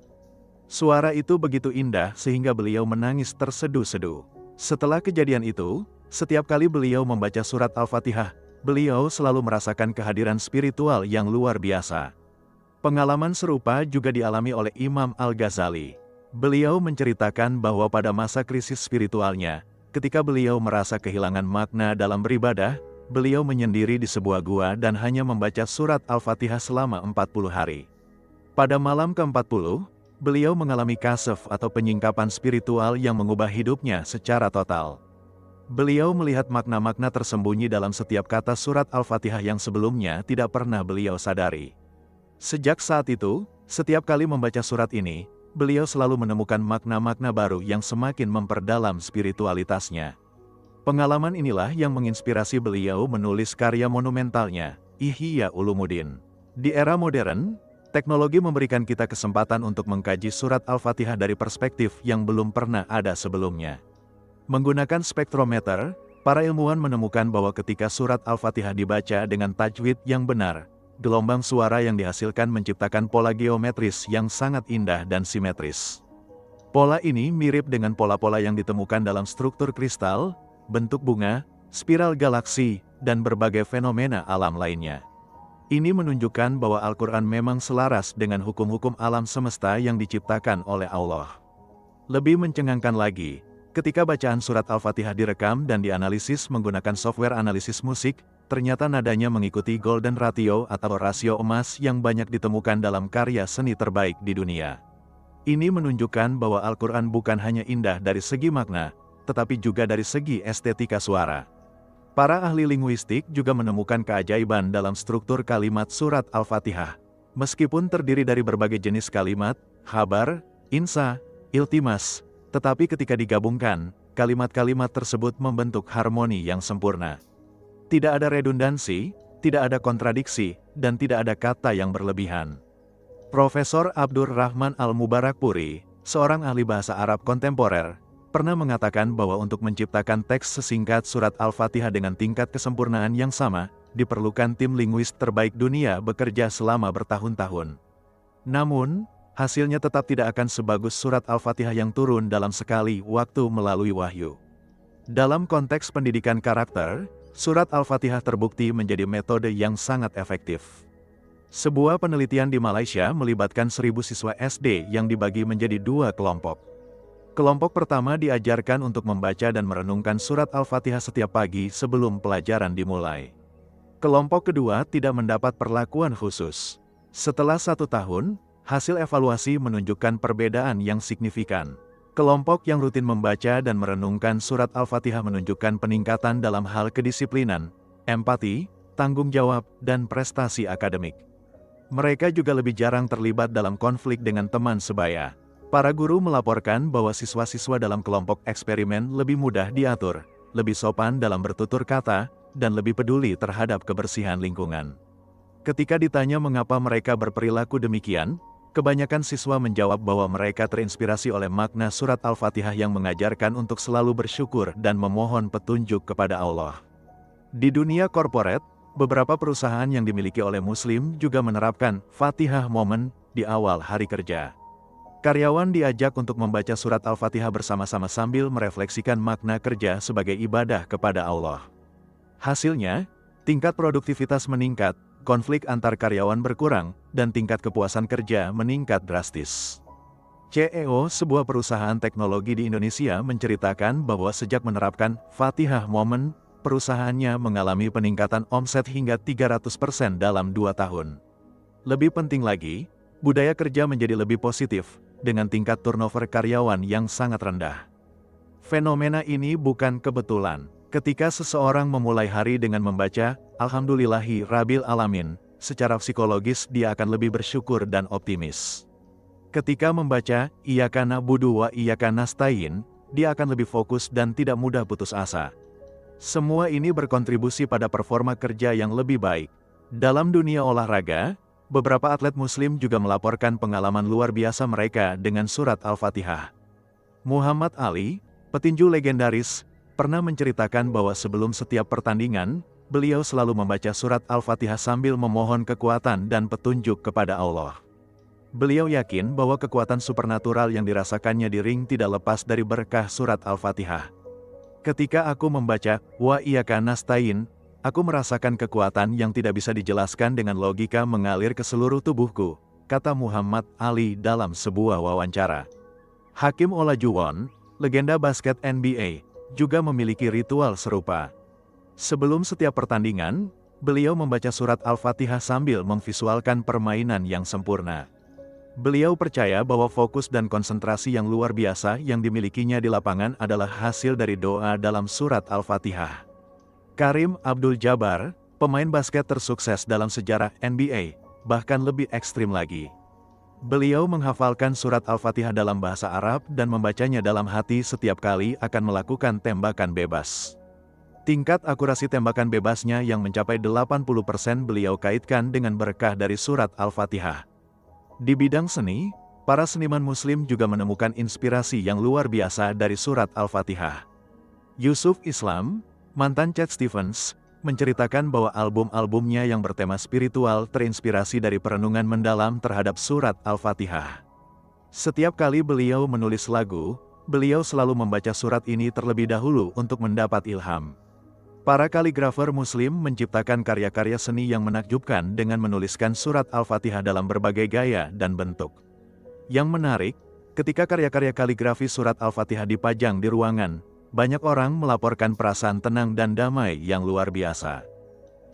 Suara itu begitu indah sehingga beliau menangis terseduh-seduh. Setelah kejadian itu, setiap kali beliau membaca surat Al-Fatihah, beliau selalu merasakan kehadiran spiritual yang luar biasa. Pengalaman serupa juga dialami oleh Imam Al-Ghazali. Beliau menceritakan bahwa pada masa krisis spiritualnya, ketika beliau merasa kehilangan makna dalam beribadah, beliau menyendiri di sebuah gua dan hanya membaca surat Al-Fatihah selama 40 hari. Pada malam ke-40, beliau mengalami kasaf atau penyingkapan spiritual yang mengubah hidupnya secara total. Beliau melihat makna-makna tersembunyi dalam setiap kata surat Al-Fatihah yang sebelumnya tidak pernah beliau sadari. Sejak saat itu, setiap kali membaca surat ini, beliau selalu menemukan makna-makna baru yang semakin memperdalam spiritualitasnya. Pengalaman inilah yang menginspirasi beliau menulis karya monumentalnya, Ihya Ulumuddin. Di era modern, teknologi memberikan kita kesempatan untuk mengkaji surat Al-Fatihah dari perspektif yang belum pernah ada sebelumnya. Menggunakan spektrometer, para ilmuwan menemukan bahwa ketika surat Al-Fatihah dibaca dengan tajwid yang benar, gelombang suara yang dihasilkan menciptakan pola geometris yang sangat indah dan simetris. Pola ini mirip dengan pola-pola yang ditemukan dalam struktur kristal, bentuk bunga, spiral galaksi, dan berbagai fenomena alam lainnya. Ini menunjukkan bahwa Al-Quran memang selaras dengan hukum-hukum alam semesta yang diciptakan oleh Allah. Lebih mencengangkan lagi, ketika bacaan surat Al-Fatihah direkam dan dianalisis menggunakan software analisis musik, ternyata nadanya mengikuti golden ratio atau rasio emas yang banyak ditemukan dalam karya seni terbaik di dunia. Ini menunjukkan bahwa Al-Quran bukan hanya indah dari segi makna, tetapi juga dari segi estetika suara. Para ahli linguistik juga menemukan keajaiban dalam struktur kalimat surat Al-Fatihah. Meskipun terdiri dari berbagai jenis kalimat, khabar, insa, iltimas, tetapi ketika digabungkan, kalimat-kalimat tersebut membentuk harmoni yang sempurna. Tidak ada redundansi, tidak ada kontradiksi, dan tidak ada kata yang berlebihan. Profesor Abdur Rahman Al-Mubarakpuri, seorang ahli bahasa Arab kontemporer, pernah mengatakan bahwa untuk menciptakan teks sesingkat surat Al-Fatihah dengan tingkat kesempurnaan yang sama, diperlukan tim linguis terbaik dunia bekerja selama bertahun-tahun. Namun, hasilnya tetap tidak akan sebagus surat Al-Fatihah yang turun dalam sekali waktu melalui wahyu. Dalam konteks pendidikan karakter, surat Al-Fatihah terbukti menjadi metode yang sangat efektif. Sebuah penelitian di Malaysia melibatkan 1.000 siswa SD yang dibagi menjadi 2 kelompok. Kelompok pertama diajarkan untuk membaca dan merenungkan surat Al-Fatihah setiap pagi sebelum pelajaran dimulai. Kelompok kedua tidak mendapat perlakuan khusus. Setelah 1 tahun, hasil evaluasi menunjukkan perbedaan yang signifikan. Kelompok yang rutin membaca dan merenungkan surat Al-Fatihah menunjukkan peningkatan dalam hal kedisiplinan, empati, tanggung jawab, dan prestasi akademik. Mereka juga lebih jarang terlibat dalam konflik dengan teman sebaya. Para guru melaporkan bahwa siswa-siswa dalam kelompok eksperimen lebih mudah diatur, lebih sopan dalam bertutur kata, dan lebih peduli terhadap kebersihan lingkungan. Ketika ditanya mengapa mereka berperilaku demikian, kebanyakan siswa menjawab bahwa mereka terinspirasi oleh makna surat Al-Fatihah yang mengajarkan untuk selalu bersyukur dan memohon petunjuk kepada Allah. Di dunia korporat, beberapa perusahaan yang dimiliki oleh Muslim juga menerapkan Fatihah Moment di awal hari kerja. Karyawan diajak untuk membaca surat Al-Fatihah bersama-sama sambil merefleksikan makna kerja sebagai ibadah kepada Allah. Hasilnya, tingkat produktivitas meningkat, konflik antar karyawan berkurang, dan tingkat kepuasan kerja meningkat drastis. CEO, sebuah perusahaan teknologi di Indonesia, menceritakan bahwa sejak menerapkan Fatihah Moment, perusahaannya mengalami peningkatan omset hingga 300% dalam 2 tahun. Lebih penting lagi, budaya kerja menjadi lebih positif, dengan tingkat turnover karyawan yang sangat rendah. Fenomena ini bukan kebetulan. Ketika seseorang memulai hari dengan membaca Alhamdulillahi Rabbil Alamin, secara psikologis dia akan lebih bersyukur dan optimis. Ketika membaca Iyyaka na'budu wa iyyaka nasta'in, dia akan lebih fokus dan tidak mudah putus asa. Semua ini berkontribusi pada performa kerja yang lebih baik. Dalam dunia olahraga, beberapa atlet Muslim juga melaporkan pengalaman luar biasa mereka dengan surat Al-Fatihah. Muhammad Ali, petinju legendaris, pernah menceritakan bahwa sebelum setiap pertandingan, beliau selalu membaca surat Al-Fatihah sambil memohon kekuatan dan petunjuk kepada Allah. Beliau yakin bahwa kekuatan supernatural yang dirasakannya di ring tidak lepas dari berkah surat Al-Fatihah. Ketika aku membaca Wa iyyaka nasta'in, aku merasakan kekuatan yang tidak bisa dijelaskan dengan logika mengalir ke seluruh tubuhku, kata Muhammad Ali dalam sebuah wawancara. Hakim Olajuwon, legenda basket NBA, juga memiliki ritual serupa. Sebelum setiap pertandingan, beliau membaca surat Al-Fatihah sambil memvisualkan permainan yang sempurna. Beliau percaya bahwa fokus dan konsentrasi yang luar biasa yang dimilikinya di lapangan adalah hasil dari doa dalam surat Al-Fatihah. Kareem Abdul-Jabbar, pemain basket tersukses dalam sejarah NBA, bahkan lebih ekstrim lagi. Beliau menghafalkan surat Al-Fatihah dalam bahasa Arab dan membacanya dalam hati setiap kali akan melakukan tembakan bebas. Tingkat akurasi tembakan bebasnya yang mencapai 80% beliau kaitkan dengan berkah dari surat Al-Fatihah. Di bidang seni, para seniman Muslim juga menemukan inspirasi yang luar biasa dari surat Al-Fatihah. Yusuf Islam, mantan Cat Stevens, menceritakan bahwa album-albumnya yang bertema spiritual terinspirasi dari perenungan mendalam terhadap surat Al-Fatihah. Setiap kali beliau menulis lagu, beliau selalu membaca surat ini terlebih dahulu untuk mendapat ilham. Para kaligrafer Muslim menciptakan karya-karya seni yang menakjubkan dengan menuliskan surat Al-Fatihah dalam berbagai gaya dan bentuk. Yang menarik, ketika karya-karya kaligrafi surat Al-Fatihah dipajang di ruangan, banyak orang melaporkan perasaan tenang dan damai yang luar biasa.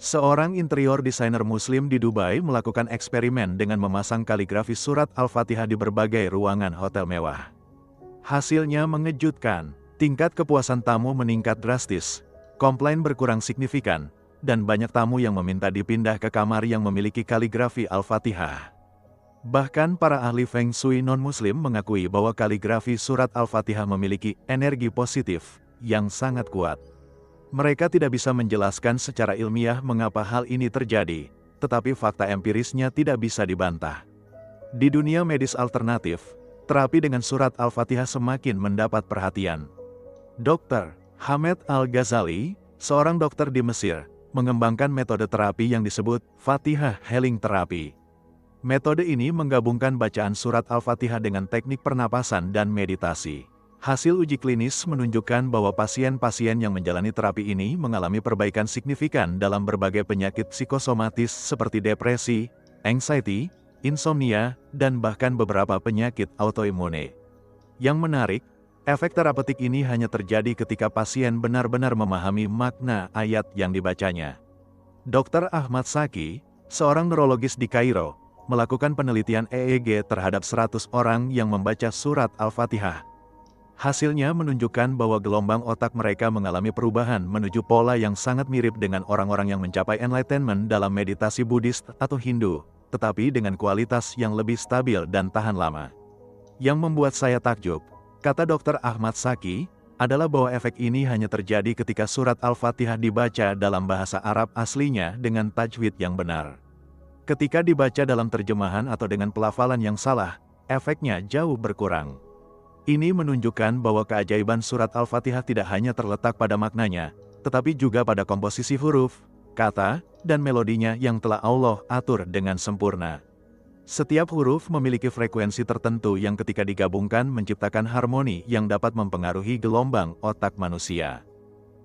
Seorang interior desainer Muslim di Dubai melakukan eksperimen dengan memasang kaligrafi surat Al-Fatihah di berbagai ruangan hotel mewah. Hasilnya mengejutkan, tingkat kepuasan tamu meningkat drastis, komplain berkurang signifikan, dan banyak tamu yang meminta dipindah ke kamar yang memiliki kaligrafi Al-Fatihah. Bahkan para ahli Feng Shui non-Muslim mengakui bahwa kaligrafi surat Al-Fatihah memiliki energi positif yang sangat kuat. Mereka tidak bisa menjelaskan secara ilmiah mengapa hal ini terjadi, tetapi fakta empirisnya tidak bisa dibantah. Di dunia medis alternatif, terapi dengan surat Al-Fatihah semakin mendapat perhatian. Dr. Hamed Al-Ghazali, seorang dokter di Mesir, mengembangkan metode terapi yang disebut Fatihah Healing Therapy. Metode ini menggabungkan bacaan surat Al-Fatihah dengan teknik pernapasan dan meditasi. Hasil uji klinis menunjukkan bahwa pasien-pasien yang menjalani terapi ini mengalami perbaikan signifikan dalam berbagai penyakit psikosomatis seperti depresi, anxiety, insomnia, dan bahkan beberapa penyakit autoimune. Yang menarik, efek terapeutik ini hanya terjadi ketika pasien benar-benar memahami makna ayat yang dibacanya. Dr. Ahmad Saki, seorang neurologis di Kairo, melakukan penelitian EEG terhadap 100 orang yang membaca surat Al-Fatihah. Hasilnya menunjukkan bahwa gelombang otak mereka mengalami perubahan menuju pola yang sangat mirip dengan orang-orang yang mencapai enlightenment dalam meditasi Buddhis atau Hindu, tetapi dengan kualitas yang lebih stabil dan tahan lama. Yang membuat saya takjub, kata Dr. Ahmad Saki, adalah bahwa efek ini hanya terjadi ketika surat Al-Fatihah dibaca dalam bahasa Arab aslinya dengan tajwid yang benar. Ketika dibaca dalam terjemahan atau dengan pelafalan yang salah, efeknya jauh berkurang. Ini menunjukkan bahwa keajaiban surat Al-Fatihah tidak hanya terletak pada maknanya, tetapi juga pada komposisi huruf, kata, dan melodinya yang telah Allah atur dengan sempurna. Setiap huruf memiliki frekuensi tertentu yang ketika digabungkan menciptakan harmoni yang dapat mempengaruhi gelombang otak manusia.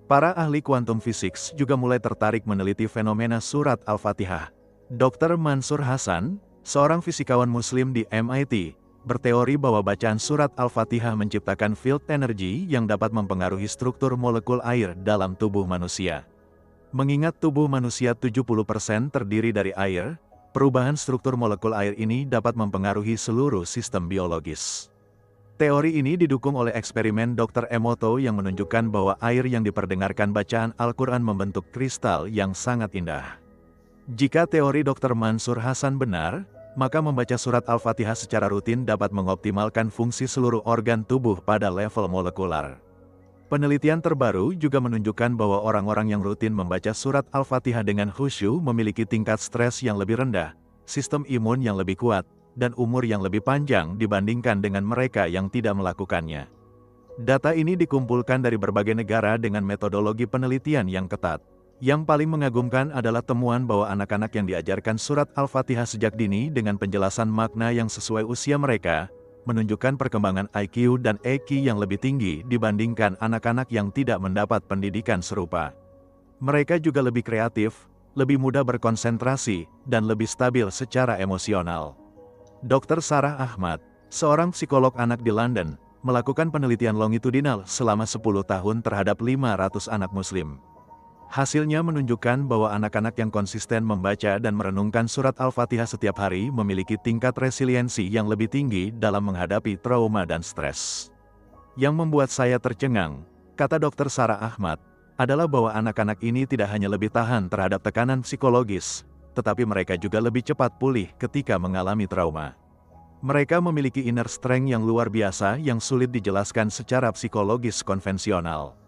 Para ahli quantum physics juga mulai tertarik meneliti fenomena surat Al-Fatihah. Dr. Mansur Hasan, seorang fisikawan muslim di MIT, berteori bahwa bacaan surat Al-Fatihah menciptakan field energy yang dapat mempengaruhi struktur molekul air dalam tubuh manusia. Mengingat tubuh manusia 70% terdiri dari air, perubahan struktur molekul air ini dapat mempengaruhi seluruh sistem biologis. Teori ini didukung oleh eksperimen Dr. Emoto yang menunjukkan bahwa air yang diperdengarkan bacaan Al-Quran membentuk kristal yang sangat indah. Jika teori Dr. Mansur Hasan benar, maka membaca surat Al-Fatihah secara rutin dapat mengoptimalkan fungsi seluruh organ tubuh pada level molekular. Penelitian terbaru juga menunjukkan bahwa orang-orang yang rutin membaca surat Al-Fatihah dengan khusyuk memiliki tingkat stres yang lebih rendah, sistem imun yang lebih kuat, dan umur yang lebih panjang dibandingkan dengan mereka yang tidak melakukannya. Data ini dikumpulkan dari berbagai negara dengan metodologi penelitian yang ketat. Yang paling mengagumkan adalah temuan bahwa anak-anak yang diajarkan surat Al-Fatihah sejak dini dengan penjelasan makna yang sesuai usia mereka, menunjukkan perkembangan IQ dan EQ yang lebih tinggi dibandingkan anak-anak yang tidak mendapat pendidikan serupa. Mereka juga lebih kreatif, lebih mudah berkonsentrasi, dan lebih stabil secara emosional. Dr. Sarah Ahmad, seorang psikolog anak di London, melakukan penelitian longitudinal selama 10 tahun terhadap 500 anak muslim. Hasilnya menunjukkan bahwa anak-anak yang konsisten membaca dan merenungkan surat Al-Fatihah setiap hari memiliki tingkat resiliensi yang lebih tinggi dalam menghadapi trauma dan stres. Yang membuat saya tercengang, kata Dr. Sarah Ahmad, adalah bahwa anak-anak ini tidak hanya lebih tahan terhadap tekanan psikologis, tetapi mereka juga lebih cepat pulih ketika mengalami trauma. Mereka memiliki inner strength yang luar biasa yang sulit dijelaskan secara psikologis konvensional.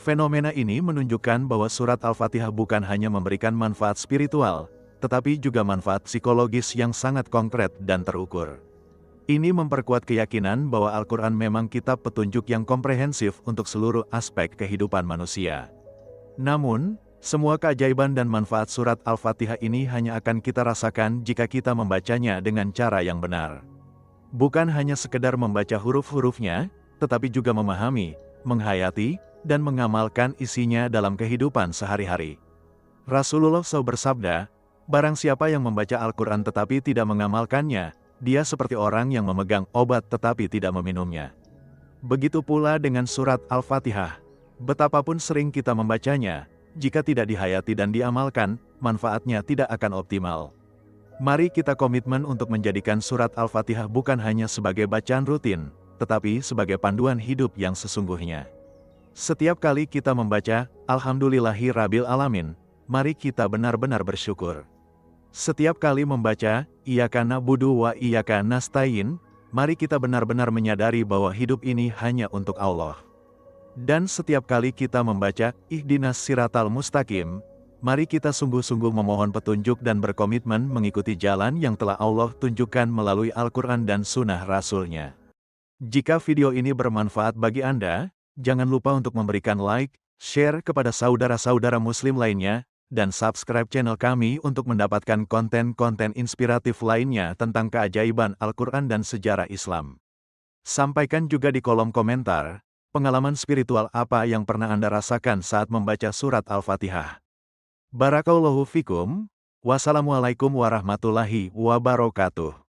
Fenomena ini menunjukkan bahwa surat Al-Fatihah bukan hanya memberikan manfaat spiritual, tetapi juga manfaat psikologis yang sangat konkret dan terukur. Ini memperkuat keyakinan bahwa Al-Quran memang kitab petunjuk yang komprehensif untuk seluruh aspek kehidupan manusia. Namun, semua keajaiban dan manfaat surat Al-Fatihah ini hanya akan kita rasakan jika kita membacanya dengan cara yang benar. Bukan hanya sekedar membaca huruf-hurufnya, tetapi juga memahami, menghayati, dan mengamalkan isinya dalam kehidupan sehari-hari. Rasulullah SAW bersabda, barang siapa yang membaca Al-Quran tetapi tidak mengamalkannya, dia seperti orang yang memegang obat tetapi tidak meminumnya. Begitu pula dengan surat Al-Fatihah. Betapapun sering kita membacanya, jika tidak dihayati dan diamalkan, manfaatnya tidak akan optimal. Mari kita komitmen untuk menjadikan surat Al-Fatihah bukan hanya sebagai bacaan rutin, tetapi sebagai panduan hidup yang sesungguhnya. Setiap kali kita membaca, Alhamdulillahi Rabbil Alamin, mari kita benar-benar bersyukur. Setiap kali membaca, Iyyaka na'budu wa iyyaka nasta'in, mari kita benar-benar menyadari bahwa hidup ini hanya untuk Allah. Dan setiap kali kita membaca, Ihdinas Siratal Mustaqim, mari kita sungguh-sungguh memohon petunjuk dan berkomitmen mengikuti jalan yang telah Allah tunjukkan melalui Al-Quran dan Sunnah Rasul-Nya. Jika video ini bermanfaat bagi Anda, jangan lupa untuk memberikan like, share kepada saudara-saudara muslim lainnya, dan subscribe channel kami untuk mendapatkan konten-konten inspiratif lainnya tentang keajaiban Al-Quran dan sejarah Islam. Sampaikan juga di kolom komentar, pengalaman spiritual apa yang pernah Anda rasakan saat membaca surat Al-Fatihah. Barakallahu fikum, wassalamualaikum warahmatullahi wabarakatuh.